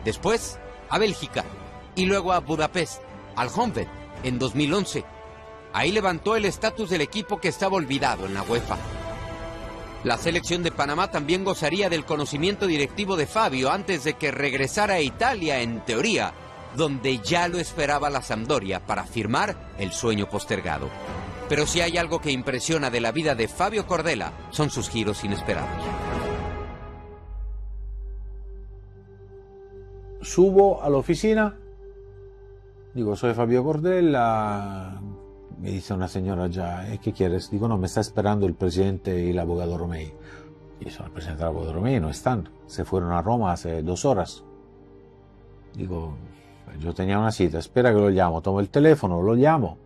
después a Bélgica y luego a Budapest, al Honvéd, en 2011. Ahí levantó el estatus del equipo que estaba olvidado en la UEFA. La selección de Panamá también gozaría del conocimiento directivo de Fabio antes de que regresara a Italia, en teoría, donde ya lo esperaba la Sampdoria para firmar el sueño postergado. Pero si hay algo que impresiona de la vida de Fabio Cordella, son sus giros inesperados. Subo a la oficina, digo, soy Fabio Cordella, me dice una señora allá, ¿qué quieres? Digo, no, me está esperando el presidente y el abogado Romei. Y el presidente y el abogado Romei no están, se fueron a Roma hace 2 horas. Digo, yo tenía una cita, espera que lo llamo, tomo el teléfono, lo llamo.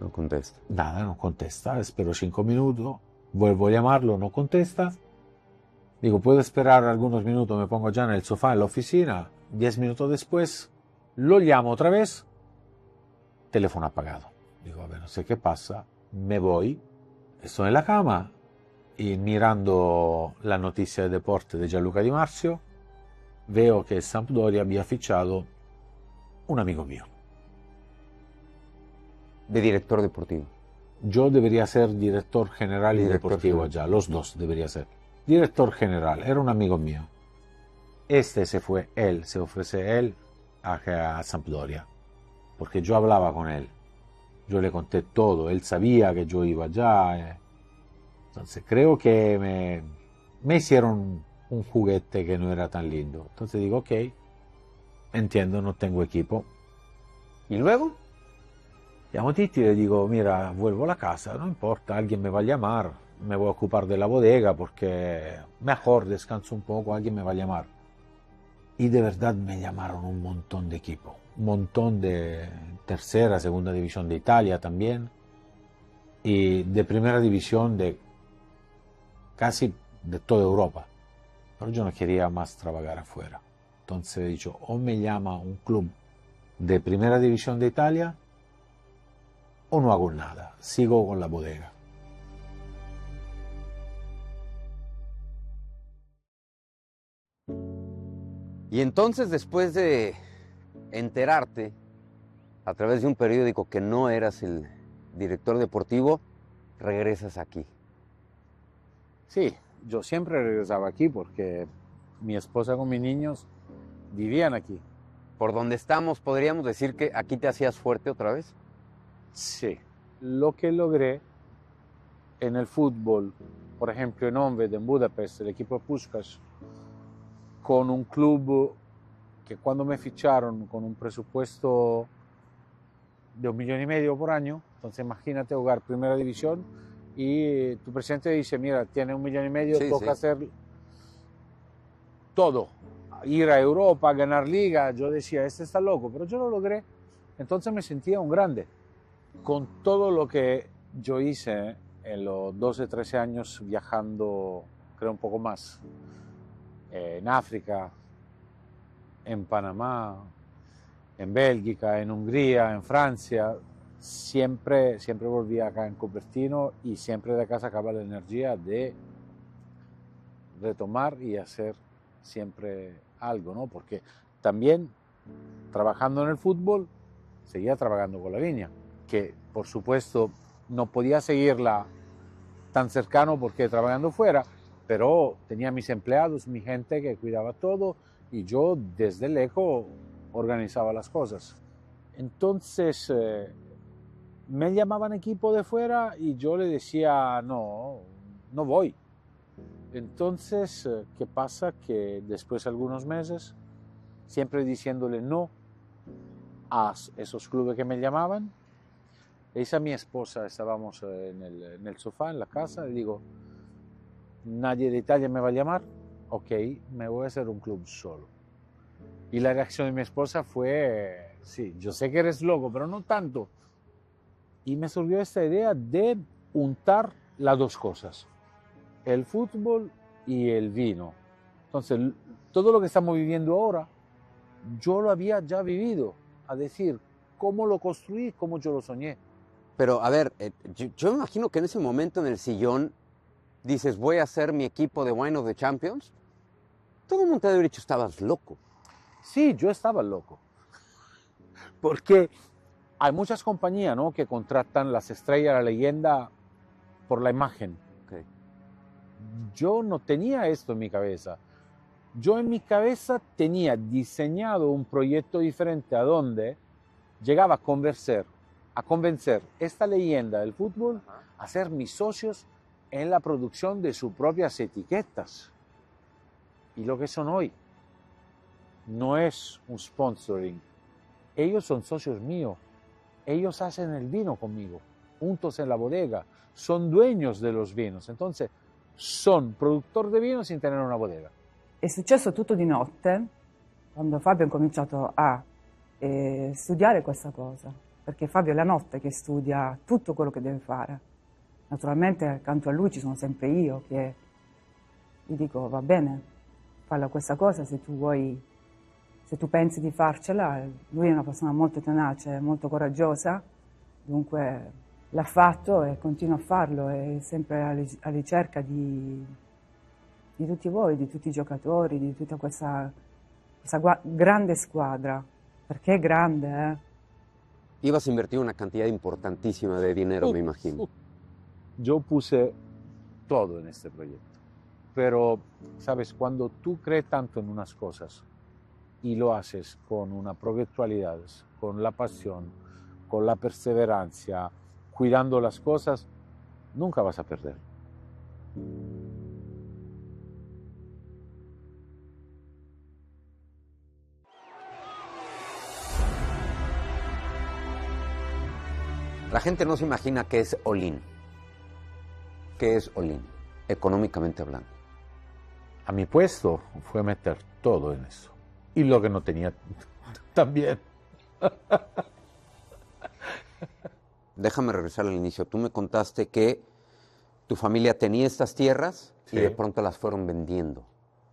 No contesta. Nada, no contesta, espero 5 minutos, vuelvo a llamarlo, no contesta. Digo, puedo esperar algunos minutos, me pongo ya en el sofá en la oficina. 10 minutos después, lo llamo otra vez, teléfono apagado. Digo, a ver, no sé qué pasa, me voy, estoy en la cama y mirando la noticia de deporte de Gianluca Di Marzio, veo que Sampdoria había fichado un amigo mío. De director deportivo. Yo debería ser director general y deportivo allá, los dos debería ser. Director general, era un amigo mío. Se fue él, se ofrece él a Sampdoria, porque yo hablaba con él. Yo le conté todo, él sabía que yo iba allá. Entonces creo que me hicieron un juguete que no era tan lindo. Entonces digo, ok, entiendo, no tengo equipo. ¿Y luego? Llamo a Titi y le digo, mira, vuelvo a la casa, no importa, alguien me va a llamar, me voy a ocupar de la bodega porque mejor descanso un poco, alguien me va a llamar. Y de verdad me llamaron un montón de equipos, un montón de tercera, segunda división de Italia también, y de primera división de casi de toda Europa. Pero yo no quería más trabajar afuera. Entonces he dicho, o me llama un club de primera división de Italia, o no hago nada, sigo con la bodega. Y entonces, después de enterarte a través de un periódico que no eras el director deportivo, regresas aquí. Sí, yo siempre regresaba aquí porque mi esposa con mis niños vivían aquí. Por donde estamos, ¿podríamos decir que aquí te hacías fuerte otra vez? Sí, lo que logré en el fútbol, por ejemplo en Honvéd, en Budapest, el equipo Puskás, con un club que cuando me ficharon con un presupuesto de 1,5 millones por año, entonces imagínate jugar primera división y tu presidente dice, mira, tiene 1,5 millones, toca hacer todo. ir a Europa, a ganar liga. Yo decía, este está loco, pero yo lo logré. Entonces me sentía un grande. Con todo lo que yo hice en los 12, 13 años viajando, creo un poco más, en África, en Panamá, en Bélgica, en Hungría, en Francia, siempre volvía acá en Cupertino y siempre de acá sacaba la energía de retomar y hacer siempre algo, ¿no? Porque también trabajando en el fútbol, seguía trabajando con la viña, que por supuesto no podía seguirla tan cercano porque trabajando fuera, pero tenía mis empleados, mi gente que cuidaba todo y yo desde lejos organizaba las cosas. Entonces me llamaban equipo de fuera y yo le decía, no voy. Entonces, ¿qué pasa? Que después de algunos meses, siempre diciéndole no a esos clubes que me llamaban, le dice a mi esposa, estábamos en el sofá, en la casa, le digo, nadie de Italia me va a llamar, ok, me voy a hacer un club solo. Y la reacción de mi esposa fue, sí, yo sé que eres loco, pero no tanto. Y me surgió esta idea de untar las dos cosas, el fútbol y el vino. Entonces, todo lo que estamos viviendo ahora, yo lo había ya vivido, a decir, cómo lo construí, cómo yo lo soñé. Pero, a ver, yo me imagino que en ese momento en el sillón dices, voy a hacer mi equipo de Wine of the Champions. Todo el mundo te ha dicho, estabas loco. Sí, yo estaba loco. Porque hay muchas compañías, ¿no?, que contratan las estrellas, la leyenda, por la imagen. Okay. Yo no tenía esto en mi cabeza. Yo en mi cabeza tenía diseñado un proyecto diferente a donde llegaba a convencer esta leyenda del fútbol a ser mis socios en la producción de sus propias etiquetas. Y lo que son hoy no es un sponsoring. Ellos son socios míos. Ellos hacen el vino conmigo, juntos en la bodega. Son dueños de los vinos. Entonces, son productor de vino sin tener una bodega. È successo tutto di notte, quando Fabio ha cominciato a studiare questa cosa, perché Fabio è la notte che studia tutto quello che deve fare. Naturalmente accanto a lui ci sono sempre io che gli dico va bene, falla questa cosa se tu vuoi, se tu pensi di farcela. Lui è una persona molto tenace, molto coraggiosa, dunque l'ha fatto e continua a farlo, è sempre alla ricerca di tutti voi, di tutti i giocatori, di tutta questa grande squadra, perché è grande, Ibas a invertir una cantidad importantísima de dinero, me imagino. Yo puse todo en este proyecto, pero, sabes, cuando tú crees tanto en unas cosas y lo haces con una proyectualidad, con la pasión, con la perseverancia, cuidando las cosas, nunca vas a perder. La gente no se imagina qué es all-in. ¿Qué es all-in, económicamente hablando? A mi puesto fue meter todo en eso. Y lo que no tenía también. Déjame regresar al inicio. Tú me contaste que tu familia tenía estas tierras y de pronto las fueron vendiendo.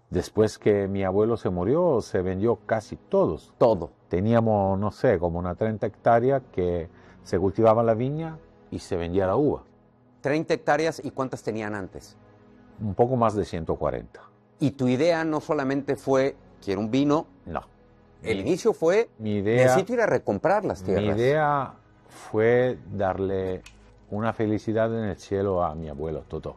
Después que mi abuelo se murió, se vendió casi todos. Todo. Teníamos, no sé, como una 30 hectáreas que se cultivaba la viña y se vendía la uva. 30 hectáreas, ¿y cuántas tenían antes? Un poco más de 140. Y tu idea no solamente fue, quiero un vino. No. El inicio fue, necesito ir a recomprar las tierras. Mi idea fue darle una felicidad en el cielo a mi abuelo Totó.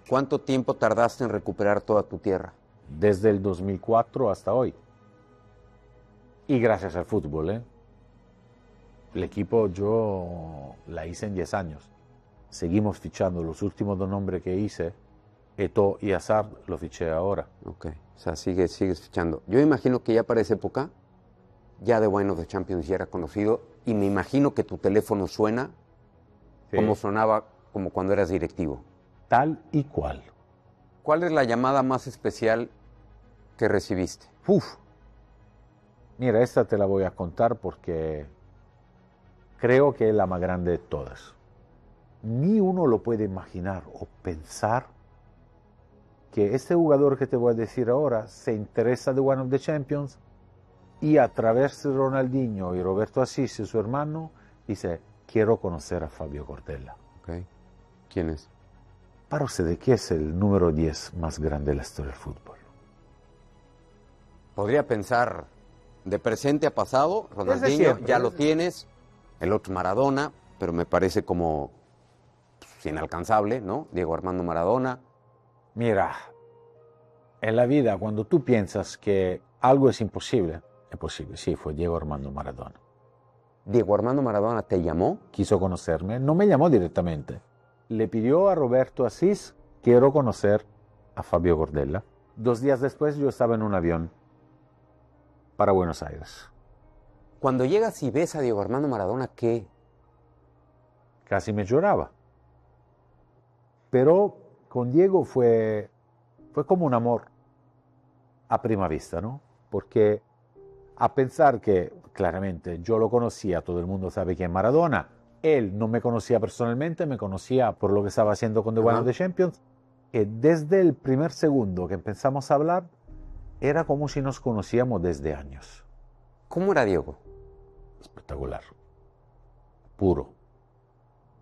¿Cuánto tiempo tardaste en recuperar toda tu tierra? Desde el 2004 hasta hoy. Y gracias al fútbol, ¿eh? El equipo yo la hice en 10 años. Seguimos fichando. Los últimos dos nombres que hice, Eto'o y Hazard, lo fiché ahora. Ok, o sea, sigues fichando. Yo imagino que ya para esa época, ya The Wine of the Champions ya era conocido, y me imagino que tu teléfono suena como sonaba como cuando eras directivo. Tal y cual. ¿Cuál es la llamada más especial que recibiste? Uf. Mira, esta te la voy a contar porque creo que es la más grande de todas. Ni uno lo puede imaginar o pensar que este jugador que te voy a decir ahora se interesa de One of the Champions y a través de Ronaldinho y Roberto Asís y su hermano dice, quiero conocer a Fabio Cordella. Okay. ¿Quién es? Para ustedes, ¿qué es el número 10 más grande de la historia del fútbol? Podría pensar de presente a pasado, Ronaldinho, siempre, ya lo tienes, el otro Maradona, pero me parece como inalcanzable, ¿no? Diego Armando Maradona. Mira, en la vida cuando tú piensas que algo es imposible, es posible. Sí, fue Diego Armando Maradona. ¿Diego Armando Maradona te llamó? Quiso conocerme, no me llamó directamente. Le pidió a Roberto Asís, quiero conocer a Fabio Cordella. 2 días después yo estaba en un avión para Buenos Aires. Cuando llegas y ves a Diego Armando Maradona, ¿qué? Casi me lloraba. Pero con Diego fue como un amor a prima vista, ¿no? Porque a pensar que, claramente, yo lo conocía, todo el mundo sabe quién es Maradona, él no me conocía personalmente, me conocía por lo que estaba haciendo con The One of the Champions, y desde el primer segundo que empezamos a hablar, era como si nos conocíamos desde años. ¿Cómo era Diego? Espectacular. Puro.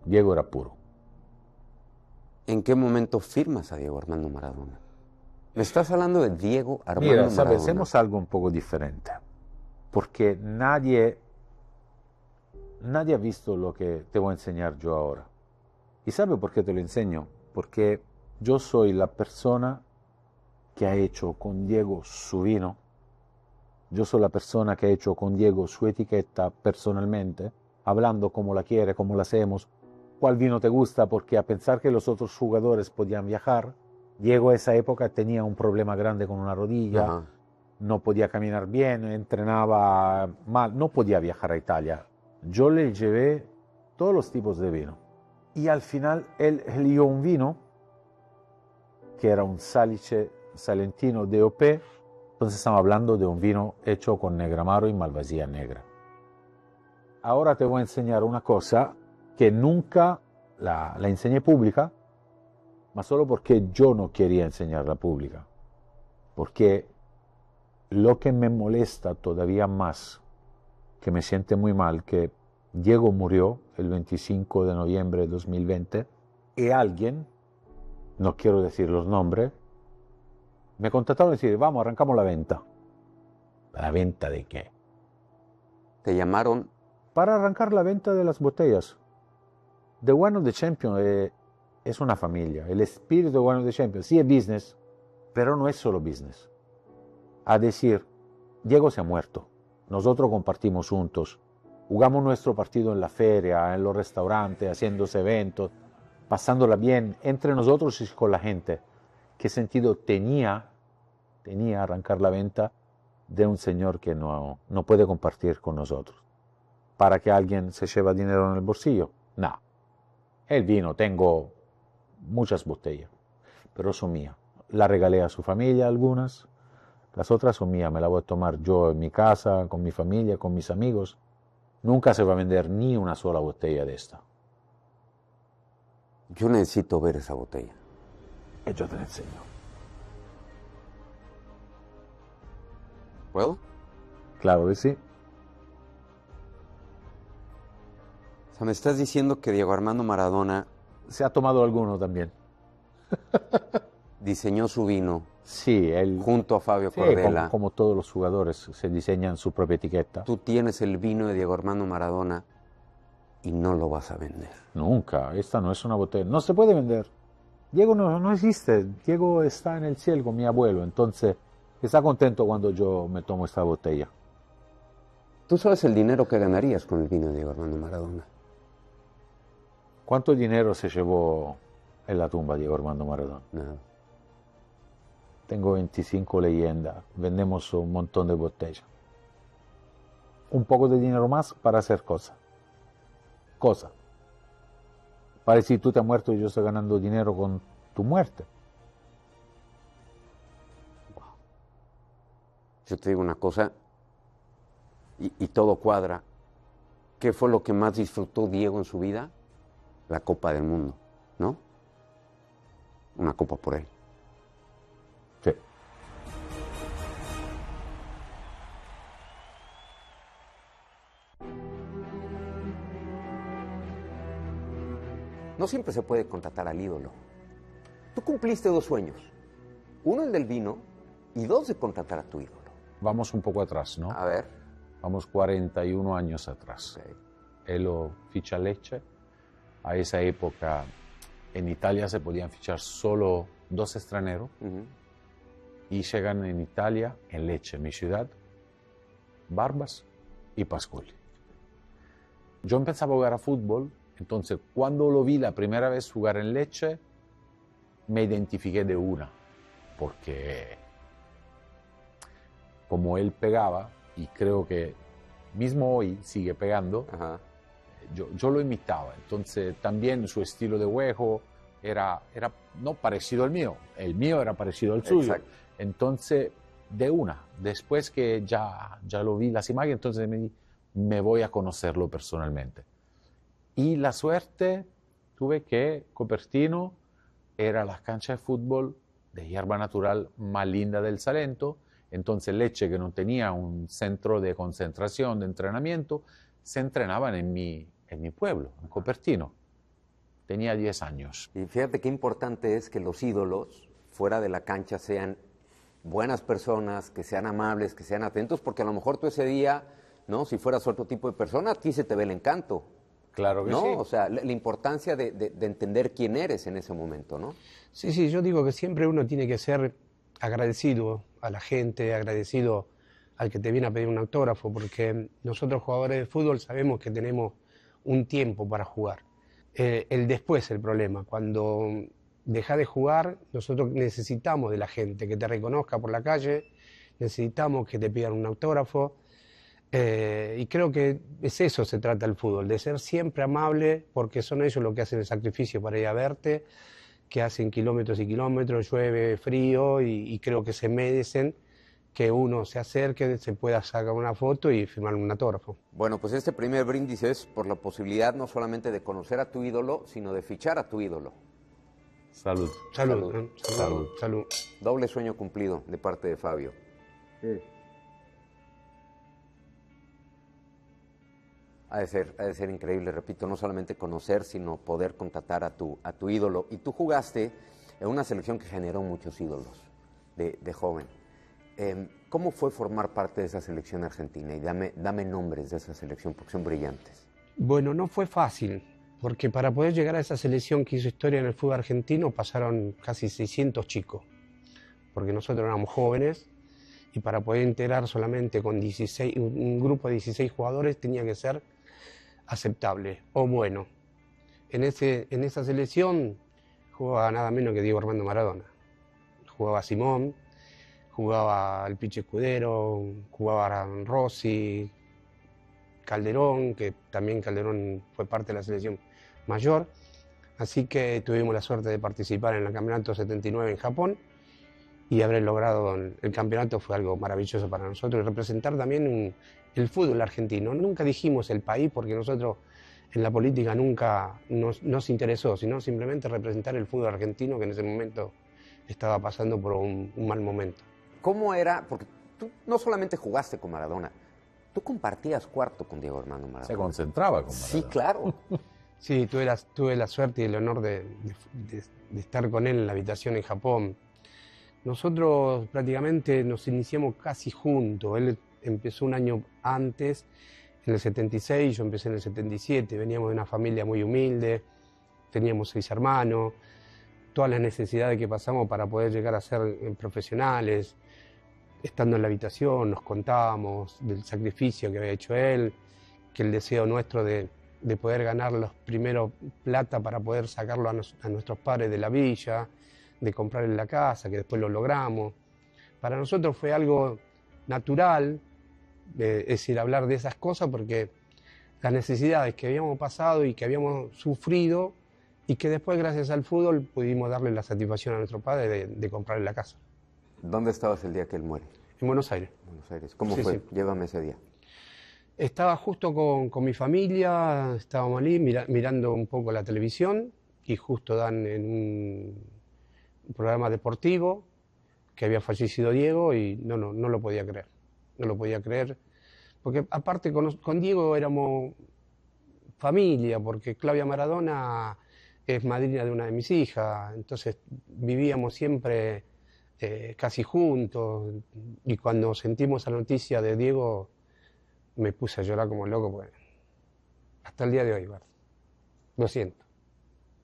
Diego era puro. ¿En qué momento firmas a Diego Armando Maradona? Me estás hablando de Diego Armando Mira, Maradona. sabes, hacemos algo un poco diferente, porque nadie ha visto lo que te voy a enseñar yo ahora. ¿Y sabe por qué te lo enseño? Porque yo soy la persona que ha hecho con Diego su vino, yo soy la persona que ha hecho con Diego su etiqueta personalmente, hablando cómo la quiere, cómo la hacemos, cuál vino te gusta, porque a pensar que los otros jugadores podían viajar, Diego a esa época tenía un problema grande con una rodilla, no podía caminar bien, entrenaba mal, no podía viajar a Italia. Yo le llevé todos los tipos de vino. Y al final él eligió un vino que era un Salice Salentino DOP. Entonces estamos hablando de un vino hecho con Negramaro y Malvasia negra. Ahora te voy a enseñar una cosa que nunca la enseñé pública, ma solo porque yo no quería enseñarla pública. Porque lo que me molesta todavía más, que me siente muy mal, que Diego murió el 25 de noviembre de 2020 y alguien, no quiero decir los nombres, me contactaron y decir, vamos, arrancamos la venta. ¿La venta de qué? ¿Te llamaron? Para arrancar la venta de las botellas. The One of the Champions es una familia. El espíritu de One of the Champions sí es business, pero no es solo business. A decir, Diego se ha muerto. Nosotros compartimos juntos. Jugamos nuestro partido en la feria, en los restaurantes, haciéndose eventos, pasándola bien entre nosotros y con la gente. ¿Qué sentido tenía arrancar la venta de un señor que no puede compartir con nosotros? ¿Para que alguien se lleve dinero en el bolsillo? No. El vino, tengo muchas botellas, pero son mías. La regalé a su familia algunas, las otras son mías, me las voy a tomar yo en mi casa, con mi familia, con mis amigos. Nunca se va a vender ni una sola botella de esta. Yo necesito ver esa botella. Y yo te la enseño. ¿Puedo? Claro que sí. O sea, me estás diciendo que Diego Armando Maradona... Se ha tomado alguno también. Diseñó su vino. Sí, él... Junto a Fabio Cordella. Como todos los jugadores se diseñan su propia etiqueta. Tú tienes el vino de Diego Armando Maradona y no lo vas a vender. Nunca, esta no es una botella. No se puede vender. Diego no existe. Diego está en el cielo con mi abuelo, entonces está contento cuando yo me tomo esta botella. ¿Tú sabes el dinero que ganarías con el vino de Diego Armando Maradona? ¿Cuánto dinero se llevó en la tumba Diego Armando Maradona? Nada. Tengo 25 leyendas, vendemos un montón de botellas. Un poco de dinero más para hacer cosas. Para decir, tú te has muerto y yo estoy ganando dinero con tu muerte. Yo te digo una cosa, y todo cuadra. ¿Qué fue lo que más disfrutó Diego en su vida? La Copa del Mundo, ¿no? Una copa por él. Sí. No siempre se puede contratar al ídolo. Tú cumpliste 2 sueños. Uno, el del vino, y 2, de contratar a tu ídolo. Vamos un poco atrás, ¿no? A ver. Vamos 41 años atrás. Okay. Él lo ficha Lecce. A esa época en Italia se podían fichar solo 2 extranjeros. Y llegan en Italia, en Lecce, mi ciudad, Barbas y Pascoli. Yo empezaba a jugar a fútbol, entonces cuando lo vi la primera vez jugar en Lecce, me identifiqué de una, porque como él pegaba, y creo que mismo hoy sigue pegando, yo lo imitaba. Entonces también su estilo de juego era no parecido al mío, el mío era parecido al suyo. Exacto. Entonces, de una, después que ya lo vi las imágenes, entonces me voy a conocerlo personalmente. Y la suerte tuve que Copertino era la cancha de fútbol de hierba natural más linda del Salento. Entonces Lecce, que no tenía un centro de concentración, de entrenamiento, se entrenaban en mi pueblo, en Copertino. Tenía 10 años. Y fíjate qué importante es que los ídolos fuera de la cancha sean buenas personas, que sean amables, que sean atentos, porque a lo mejor tú ese día, ¿no? Si fueras otro tipo de persona, a ti se te ve el encanto. Claro que ¿no? sí. O sea, la importancia de entender quién eres en ese momento, ¿no? Sí, yo digo que siempre uno tiene que ser agradecido a la gente, agradecido al que te viene a pedir un autógrafo, porque nosotros jugadores de fútbol sabemos que tenemos un tiempo para jugar. El después es el problema. Cuando dejas de jugar, nosotros necesitamos de la gente, que te reconozca por la calle, necesitamos que te pidan un autógrafo. Y creo que es eso se trata el fútbol, de ser siempre amable, porque son ellos los que hacen el sacrificio para ir a verte, que hacen kilómetros y kilómetros, llueve, frío, y creo que se merecen que uno se acerque, se pueda sacar una foto y firmar un autógrafo. Bueno, pues este primer brindis es por la posibilidad no solamente de conocer a tu ídolo, sino de fichar a tu ídolo. Salud. Salud. Salud. Salud. Doble sueño cumplido de parte de Fabio. Sí. Ha de ser increíble, repito, no solamente conocer, sino poder contratar a tu ídolo. Y tú jugaste en una selección que generó muchos ídolos de joven. ¿Cómo fue formar parte de esa selección argentina? Y dame nombres de esa selección, porque son brillantes. Bueno, no fue fácil, porque para poder llegar a esa selección que hizo historia en el fútbol argentino pasaron casi 600 chicos, porque nosotros éramos jóvenes, y para poder integrar solamente con un grupo de 16 jugadores tenía que ser aceptable o bueno. En esa selección jugaba nada menos que Diego Armando Maradona, jugaba Simón, jugaba el Pichi Escudero, jugaba Rossi, Calderón, que también Calderón fue parte de la selección mayor, así que tuvimos la suerte de participar en el campeonato 79 en Japón, y haber logrado el campeonato fue algo maravilloso para nosotros, y representar también el fútbol argentino. Nunca dijimos el país, porque nosotros en la política nunca nos interesó, sino simplemente representar el fútbol argentino, que en ese momento estaba pasando por un mal momento. ¿Cómo era? Porque tú no solamente jugaste con Maradona, tú compartías cuarto con Diego Armando Maradona. Se concentraba con Maradona. Sí, claro. Sí, tuve la suerte y el honor de estar con él en la habitación en Japón. Nosotros prácticamente nos iniciamos casi juntos. Él empezó un año antes, en el 76, yo empecé en el 77. Veníamos de una familia muy humilde, teníamos 6 hermanos, todas las necesidades que pasamos para poder llegar a ser profesionales. Estando en la habitación nos contábamos del sacrificio que había hecho él, que el deseo nuestro de poder ganar los primeros plata para poder sacarlo a nuestros padres de la villa, de comprarle la casa, que después lo logramos. Para nosotros fue algo natural, es decir, hablar de esas cosas, porque las necesidades que habíamos pasado y que habíamos sufrido, y que después, gracias al fútbol, pudimos darle la satisfacción a nuestro padre de comprarle la casa. ¿Dónde estabas el día que él muere? En Buenos Aires. Buenos Aires. ¿Cómo Sí, fue? sí. Llévame ese día. Estaba justo con mi familia, estábamos allí mirando un poco la televisión y justo dan en un programa deportivo que había fallecido Diego y no lo podía creer. No lo podía creer, porque aparte con Diego éramos familia, porque Claudia Maradona es madrina de una de mis hijas, entonces vivíamos siempre casi juntos, y cuando sentimos la noticia de Diego me puse a llorar como loco, pues, hasta el día de hoy, ¿verdad? Lo siento.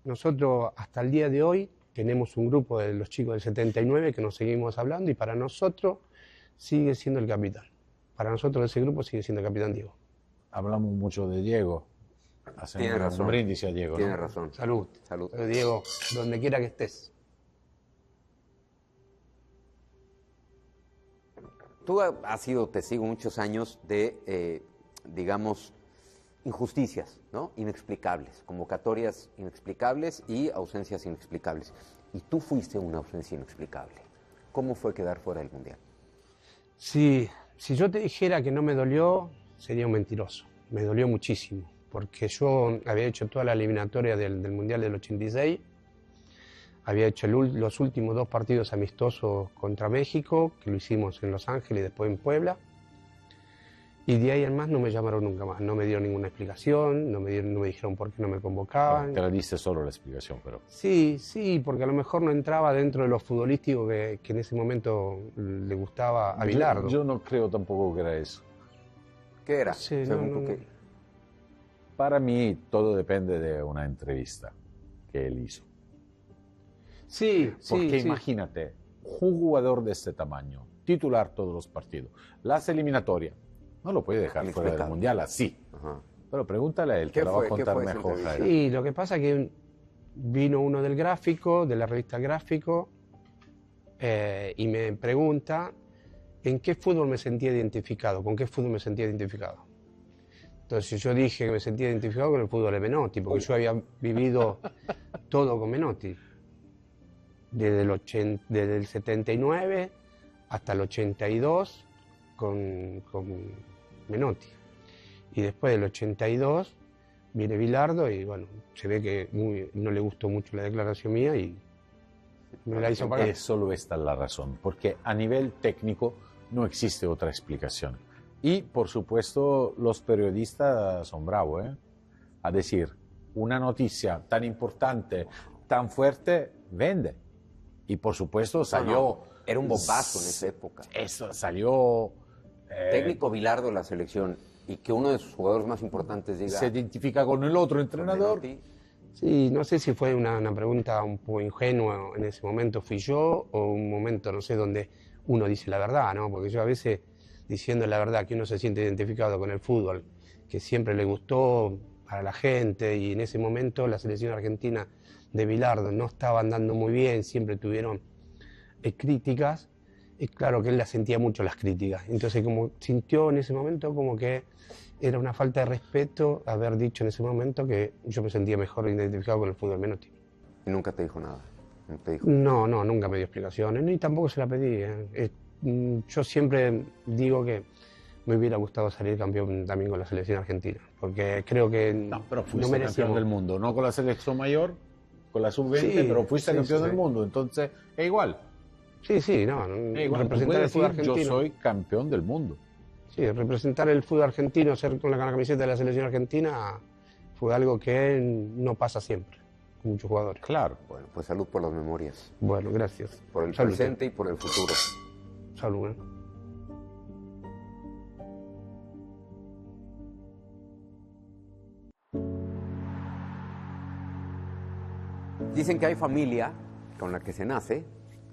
Nosotros hasta el día de hoy tenemos un grupo de los chicos del 79 que nos seguimos hablando y para nosotros sigue siendo el capitán. Para nosotros ese grupo sigue siendo el capitán Diego. Hablamos mucho de Diego. Tiene razón. Un brindis a Diego, Tiene ¿no? razón. Salud. Salud. Diego, donde quiera que estés. Tú has sido testigo muchos años de, digamos, injusticias, ¿no? Inexplicables, convocatorias inexplicables y ausencias inexplicables. Y tú fuiste una ausencia inexplicable. ¿Cómo fue quedar fuera del Mundial? Si yo te dijera que no me dolió, sería un mentiroso. Me dolió muchísimo, porque yo había hecho toda la eliminatoria del Mundial del 86, había hecho los últimos 2 partidos amistosos contra México, que lo hicimos en Los Ángeles y después en Puebla, y de ahí en más no me llamaron nunca más, no me dieron ninguna explicación, no me dijeron por qué no me convocaban. Te la diste solo la explicación, pero... Sí, porque a lo mejor no entraba dentro de lo futbolístico que en ese momento le gustaba a Bilardo. Yo no creo tampoco que era eso. ¿Qué era? Sí, Según tú, ¿qué? Para mí todo depende de una entrevista que él hizo. Sí, Porque sí. imagínate, un jugador de este tamaño, titular todos los partidos, las eliminatorias, no lo puede dejar fuera del Mundial así. Ajá. Pero pregúntale a él, que lo va a contar mejor. Sí, lo que pasa es que vino uno del gráfico, de la revista Gráfico, y me pregunta en qué fútbol me sentía identificado, con qué fútbol me sentía identificado. Entonces yo dije que me sentía identificado con el fútbol de Menotti, porque yo había vivido todo con Menotti. Desde el 79 hasta el 82 con Menotti. Y después del 82 viene Bilardo y bueno, se ve que no le gustó mucho la declaración mía y me la hizo pagar. Solo esta es la razón, porque a nivel técnico no existe otra explicación. Y por supuesto los periodistas son bravos, ¿eh? A decir, una noticia tan importante, tan fuerte, vende. Y por supuesto salió... Era un bombazo en esa época. Eso, salió... Técnico Bilardo de la selección y que uno de sus jugadores más importantes diga... Se identifica con el otro entrenador. Sí, no sé si fue una pregunta un poco ingenua en ese momento, fui yo, o un momento, no sé, donde uno dice la verdad, ¿no? Porque yo a veces, diciendo la verdad, que uno se siente identificado con el fútbol, que siempre le gustó para la gente, y en ese momento la selección argentina de Bilardo no estaba andando muy bien, siempre tuvieron críticas, y claro que él las sentía mucho las críticas, entonces como sintió en ese momento como que era una falta de respeto haber dicho en ese momento que yo me sentía mejor identificado con el fútbol Menotti. ¿Y nunca te dijo nada? ¿No te dijo? No, nunca me dio explicaciones, ni tampoco se la pedí. Yo siempre digo que me hubiera gustado salir campeón también con la selección argentina, porque creo que no, pero fuiste no merecíamos. campeón del mundo, no con la selección mayor, con la sub-20, Sí, pero fuiste sí, campeón sí. del mundo, entonces es igual. Sí, no, Igual, representar el fútbol argentino. yo soy campeón del mundo. Sí, representar el fútbol argentino, ser con la camiseta de la selección argentina, fue algo que no pasa siempre con muchos jugadores. Claro. Bueno, pues salud por las memorias. Bueno, gracias. Por el Salud. presente y por el futuro. Salud. Dicen que hay familia con la que se nace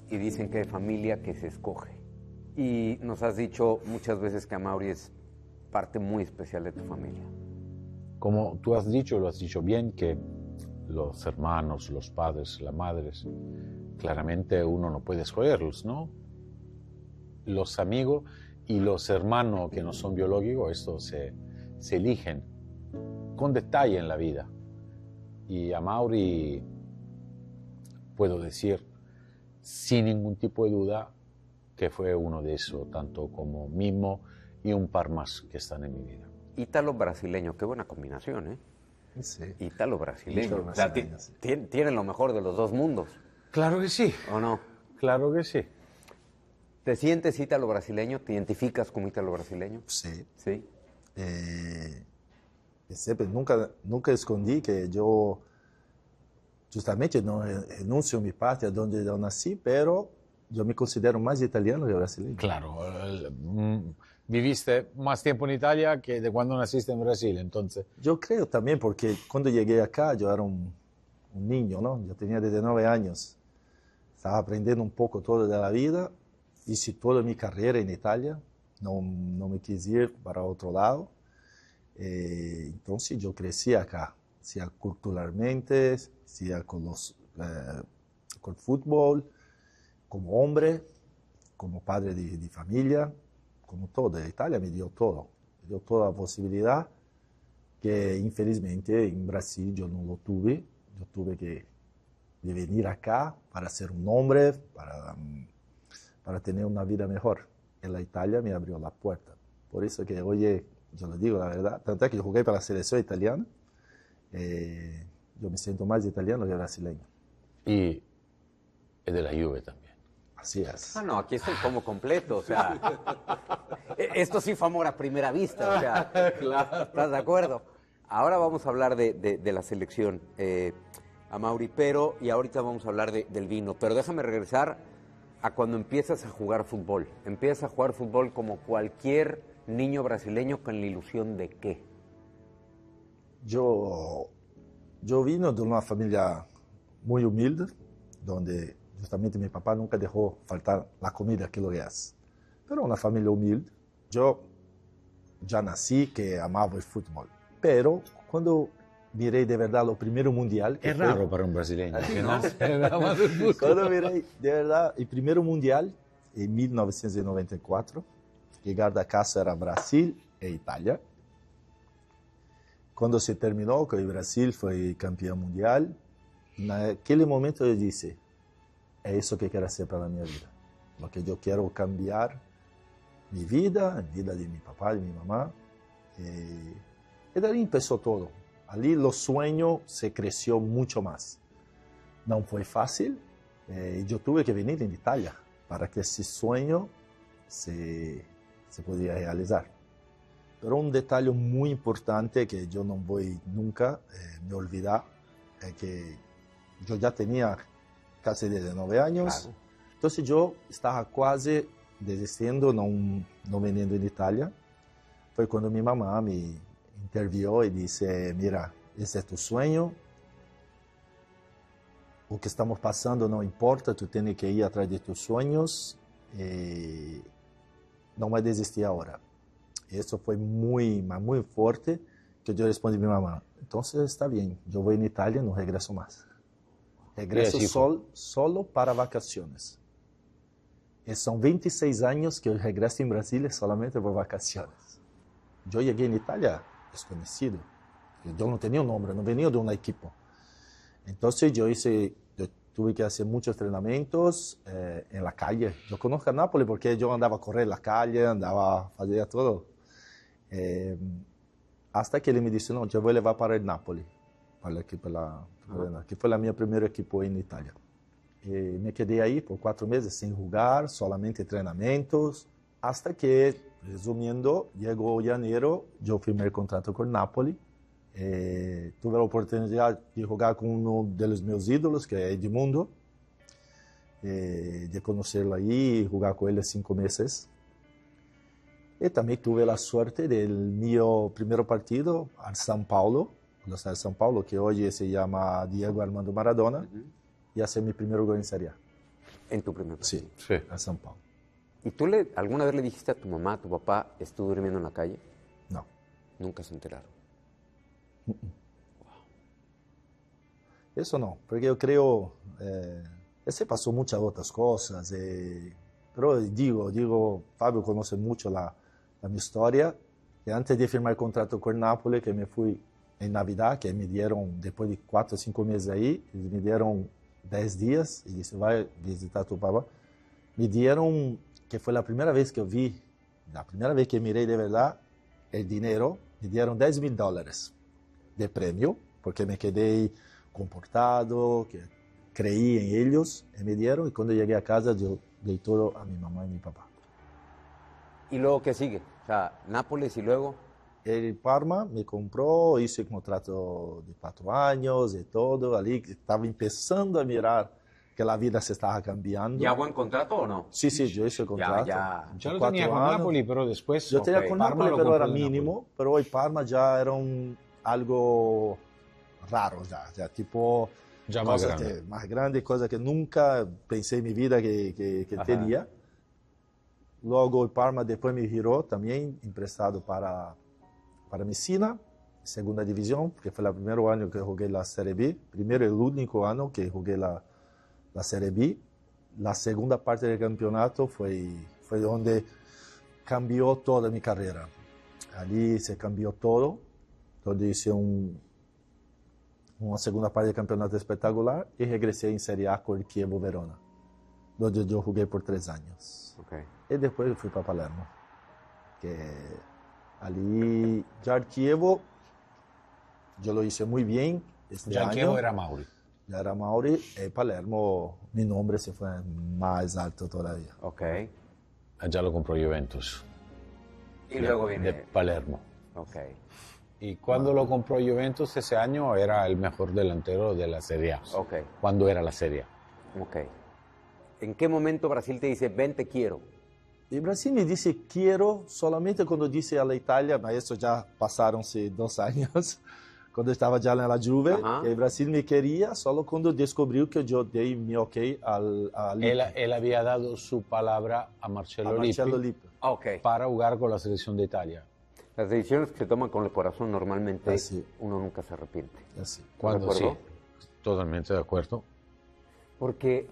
y dicen que hay familia que se escoge. Y nos has dicho muchas veces que Amaury es parte muy especial de tu familia. Como tú has dicho, lo has dicho bien, que los hermanos, los padres, las madres, claramente uno no puede escogerlos, ¿no? Los amigos y los hermanos que no son biológicos, esto se eligen con detalle en la vida. Y Amaury, puedo decir, sin ningún tipo de duda, que fue uno de esos, tanto como Mimo y un par más que están en mi vida. Ítalo-brasileño, qué buena combinación, ¿eh? Sí. Ítalo-brasileño. O sea, tienen lo mejor de los dos mundos. Claro que sí. ¿O no? Claro que sí. ¿Te sientes ítalo-brasileño? ¿Te identificas como ítalo-brasileño? Sí. Sí. Siempre, nunca escondí que yo justamente no renuncio a mi patria donde yo nací, pero yo me considero más italiano que brasileño. Claro, viviste más tiempo en Italia que de cuando naciste en Brasil, entonces. Yo creo también porque cuando llegué acá yo era un niño, ¿no? Yo tenía 19 años, estaba aprendiendo un poco todo de la vida, hice toda mi carrera en Italia, no me quise ir para otro lado, entonces yo crecí acá, sea culturalmente, sea con el fútbol, como hombre, como padre de familia, como todo. Italia me dio toda la posibilidad que infelizmente en Brasil yo no lo tuve. Yo tuve que venir acá para ser un hombre, para tener una vida mejor. En la Italia me abrió la puerta. Por eso que hoy, yo le digo la verdad, tanto es que yo jugué para la selección italiana, yo me siento más italiano que brasileño. Y es de la Juve también. Así es. Ah, no, aquí es el combo completo, o sea, esto sí fue amor a primera vista, o sea, Claro. ¿Estás de acuerdo? Ahora vamos a hablar de la selección, Amaury, y ahorita vamos a hablar del vino, pero déjame regresar a cuando empiezas a jugar fútbol. Empiezas a jugar fútbol como cualquier niño brasileño, con la ilusión de ¿qué? Yo vino de una familia muy humilde, donde justamente mi papá nunca dejó faltar la comida que lo es. Pero una familia humilde. Yo ya nací que amaba el fútbol. Pero cuando miré de verdad lo primero mundial... Es raro para un brasileño, que no se da más el fútbol. Cuando miré de verdad el primero mundial, en 1994, que guarda casa era Brasil e Italia. Cuando se terminó, que el Brasil fue campeón mundial, en aquel momento yo dije, es eso que quiero hacer para mi vida. Lo que yo quiero cambiar mi vida, la vida de mi papá, de mi mamá. Y de ahí empezó todo. Allí los sueños se creció mucho más. No fue fácil. Yo tuve que venir en Italia para que ese sueño se pudiera realizar. Pero un detalle muy importante que yo no voy nunca me olvidar es que yo ya tenía casi 19 años. Claro. Entonces yo estaba casi desistiendo, no viniendo en Italia. Fue cuando mi mamá me intervino y dice, mira, ese es tu sueño. Lo que estamos pasando no importa, tú tienes que ir atrás de tus sueños. No me desistir ahora. Eso fue muy fuerte, que yo respondí a mi mamá, entonces está bien, yo voy en Italia, no regreso más. Regreso solo para vacaciones. Y son 26 años que yo regreso en Brasil solamente por vacaciones. Yo llegué en Italia desconocido. Yo no tenía un nombre, no venía de un equipo. Entonces yo tuve que hacer muchos entrenamientos en la calle. Yo conozco a Nápoles porque yo andaba a correr en la calle, hacía todo. Hasta que él me dice, no, yo voy a llevar para el Nápoles, para el equipo, que fue mi primer equipo en Italia. Me quedé ahí por 4 meses sin jugar, solamente entrenamientos, hasta que, resumiendo, llegó enero, yo firmé el contrato con Nápoles. Tuve la oportunidad de jugar con uno de los meus ídolos, que es Edmundo, de conocerlo ahí y jugar con él 5 meses. Y también tuve la suerte del mío primer partido al São Paulo, la ciudad de São Paulo, que hoy se llama Diego Armando Maradona, y hacer mi primer gol en Serie A. ¿En tu primer partido? Sí, a São Paulo. ¿Y tú alguna vez le dijiste a tu mamá, a tu papá, estuve durmiendo en la calle? No. Nunca se enteraron. Wow. Eso no, porque yo creo, se pasó muchas otras cosas, pero digo, Fabio conoce mucho la mi historia, que antes de firmar el contrato con Nápoles, que me fui en Navidad, que me dieron, después de 4 o 5 meses ahí, me dieron 10 días, y dije, vai visitar tu papá, me dieron que fue la primera vez que vi, la primera vez que miré de verdad el dinero, me dieron $10,000 de premio, porque me quedé comportado, que creí en ellos, y me dieron, y cuando llegué a casa yo di todo a mi mamá y mi papá. ¿Y luego qué sigue? O sea, Nápoles y luego... El Parma me compró, hice un contrato de 4 años y todo, allí estaba empezando a mirar que la vida se estaba cambiando. ¿Ya buen contrato o no? Sí, sí, yo hice el contrato. Yo lo tenía con Napoli, pero después... Yo tenía con Napoli, pero era mínimo, Napoli. pero el Parma ya era algo raro, ya tipo... Ya más grande. Más grande, cosa que nunca pensé en mi vida que tenía. Luego el Parma después me giró también, emprestado para Messina, segunda división, porque fue el primer año que jugué la Serie B, primero y el único año que jugué la Serie B. La segunda parte del campeonato fue donde cambió toda mi carrera. Allí se cambió todo, donde hice una segunda parte del campeonato espectacular y regresé en Serie A con el Chievo Verona, donde yo jugué por 3 años. Okay. Y después fui para Palermo, que allí ya el Chievo yo lo hice muy bien este ya año. el Chievo era Mauri. Ya era Mauri, y Palermo mi nombre se fue más alto todavía. Ok. Allá lo compró Juventus. Y luego viene... De Palermo. Ok. Y cuando lo compró Juventus ese año era el mejor delantero de la Serie A. Ok. Cuando era la Serie A. Ok. ¿En qué momento Brasil te dice, ven, te quiero? Y Brasil me dice quiero solamente cuando dice a la Italia, pero eso ya pasaronse 2 años, cuando estaba ya en la Juve, y Brasil me quería solo cuando descubrió que yo di mi ok a Lippi. Él había dado su palabra a Marcello Lippi Okay. para jugar con la selección de Italia. Las decisiones que se toman con el corazón normalmente uno nunca se arrepiente. Cuando sí, totalmente de acuerdo. Porque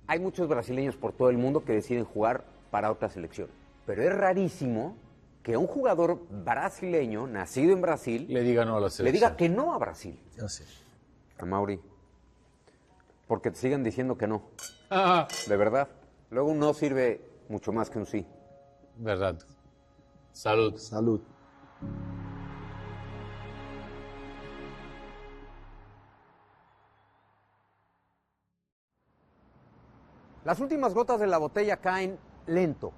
hay muchos brasileños por todo el mundo que deciden jugar para otra selección. Pero es rarísimo que un jugador brasileño, nacido en Brasil, le diga no a la selección. Le diga que no a Brasil. Así. A Mauri. Porque te sigan diciendo que no. Ah. De verdad. Luego un no sirve mucho más que un sí. Verdad. Salud. Salud. Las últimas gotas de la botella caen lento,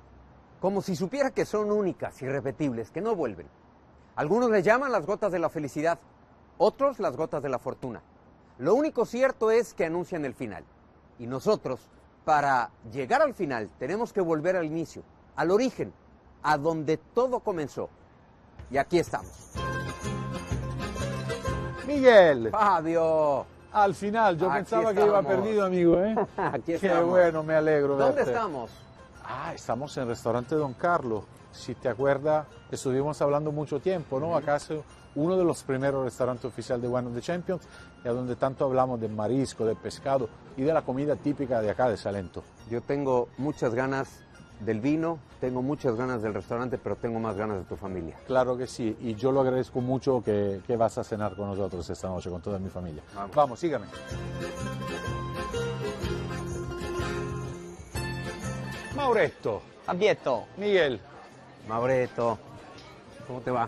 como si supiera que son únicas, irrepetibles, que no vuelven. Algunos les llaman las gotas de la felicidad, otros las gotas de la fortuna. Lo único cierto es que anuncian el final. Y nosotros, para llegar al final, tenemos que volver al inicio, al origen, a donde todo comenzó. Y aquí estamos. Miguel. Fabio. Al final, yo Aquí pensaba que estamos. iba perdido, amigo, ¿eh? Aquí Qué estamos. bueno, me alegro. ¿Dónde verte. estamos? Estamos en el restaurante Don Carlo. Si te acuerdas, estuvimos hablando mucho tiempo, ¿no? Acá es uno de los primeros restaurantes oficiales de Wine of the Champions, y a donde tanto hablamos de marisco, de pescado y de la comida típica de acá de Salento. Yo tengo muchas ganas del vino, tengo muchas ganas del restaurante, pero tengo más ganas de tu familia. Claro que sí, y yo lo agradezco mucho que vas a cenar con nosotros esta noche, con toda mi familia. Vamos, sígame. Mauretto. Fabbietto. Miguel. Mauretto. ¿Cómo te va?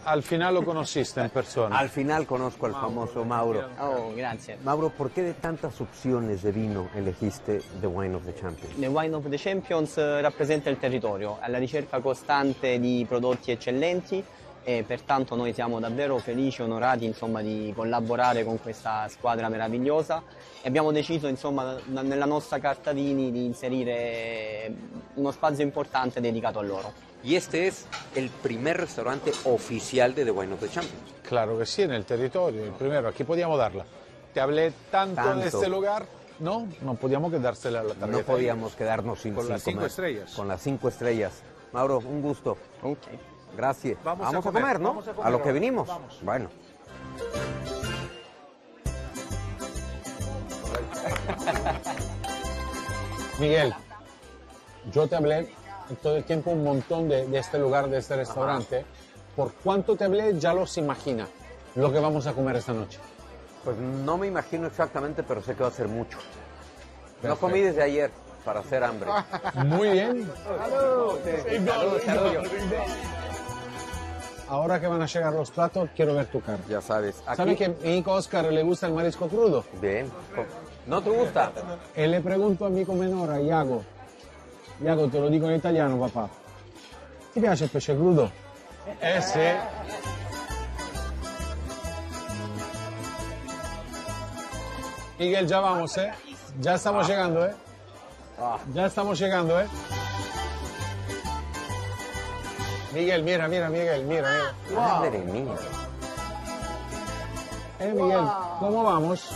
Al final lo conociste en persona. Al final conozco al famoso Mauro. Oh, grazie. Mauro, ¿por qué de tantas opciones de vino elegiste The Wine of the Champions? The Wine of the Champions rappresenta il territorio, alla ricerca costante di prodotti eccellenti e pertanto noi siamo davvero felici e onorati insomma, di collaborare con questa squadra meravigliosa e abbiamo deciso insomma, nella nostra carta vini di inserire uno spazio importante dedicato a loro. Y este es el primer restaurante oficial de The Wine of the Champions. Claro que sí, en el territorio, el primero, aquí podíamos darla. Te hablé tanto de este lugar, no podíamos quedársela a la tarjeta. No podíamos quedarnos sin Con las 5 comer. estrellas. Con las 5 estrellas. Mauro, un gusto. Ok. Gracias. Vamos a comer, ¿no? vamos a comer A lo que ahora. vinimos. Vamos. Bueno. Miguel, yo te hablé todo el tiempo un montón de este lugar, de este restaurante. Por cuánto te hablé, ya los imagina lo que vamos a comer esta noche. Pues no me imagino exactamente, pero sé que va a ser mucho. No Perfecto. comí desde ayer. para hacer hambre. Muy bien. Salud. Ahora que van a llegar los platos, quiero ver tu cara. Ya sabes. ¿Sabes que a mi hijo Oscar le gusta el marisco crudo? Bien. ¿No te gusta? Y le pregunto a mi amico menor, a Iago. Iago, te lo dico in italiano, papà. Ti piace il pesce crudo? Sì. Miguel, ya vamos, Ya estamos llegando, Ya estamos llegando, Miguel, mira, Miguel, mira. Madre mía. Miguel, ¿cómo vamos?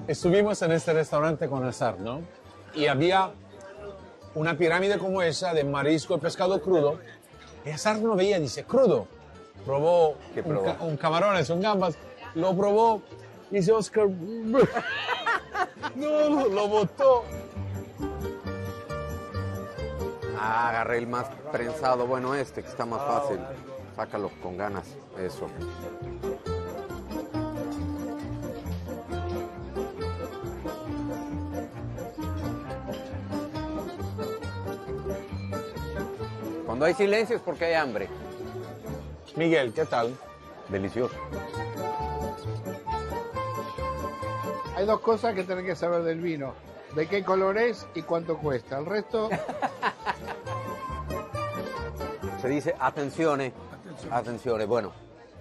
Estuvimos en este restaurante con Azar, ¿no? Y había una pirámide como esa de marisco y pescado crudo. Y Azar no veía, dice, crudo. Probó un camarones, un gambas, lo probó. Dice Oscar, no, lo botó. Agarré el más prensado, bueno, que está más fácil. Sácalo con ganas, eso. Cuando hay silencio es porque hay hambre. Miguel, ¿qué tal? Delicioso. Hay dos cosas que tenés que saber del vino. De qué color es y cuánto cuesta. El resto... Se dice attenzione. Bueno,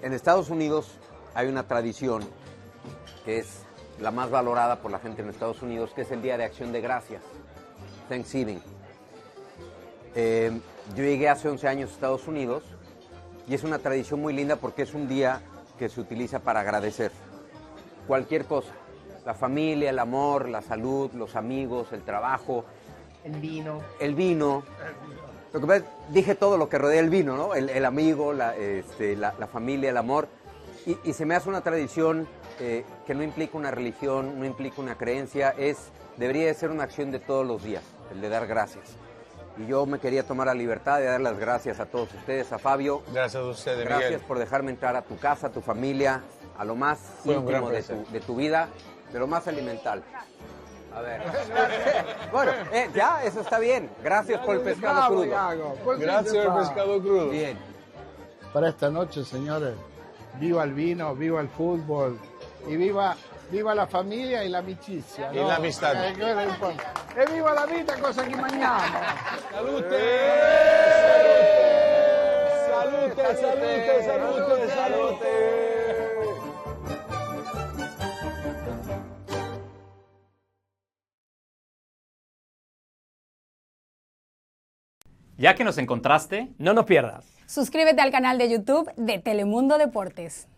en Estados Unidos hay una tradición que es la más valorada por la gente en Estados Unidos, que es el Día de Acción de Gracias, Thanksgiving. Yo llegué hace 11 años a Estados Unidos y es una tradición muy linda porque es un día que se utiliza para agradecer cualquier cosa. La familia, el amor, la salud, los amigos, el trabajo. El vino. El vino. Lo que pasa es, dije todo lo que rodea el vino, ¿no? El amigo, la familia, el amor. Y se me hace una tradición que no implica una religión, no implica una creencia, debería de ser una acción de todos los días, el de dar gracias. Y yo me quería tomar la libertad de dar las gracias a todos ustedes, a Fabio. Gracias a ustedes, Miguel. Gracias por dejarme entrar a tu casa, a tu familia, a lo más íntimo de tu vida, de lo más alimental. A ver. Bueno, ya, eso está bien. Gracias por el pescado crudo. Gracias por el pescado crudo. Bien. Para esta noche, señores, viva el vino, viva el fútbol y viva la familia y la amicizia. Y la amistad. E viva la vita, cosa che mangiamo. Salute! Salute! Ya que nos encontraste, no nos pierdas. Suscríbete al canal de YouTube de Telemundo Deportes.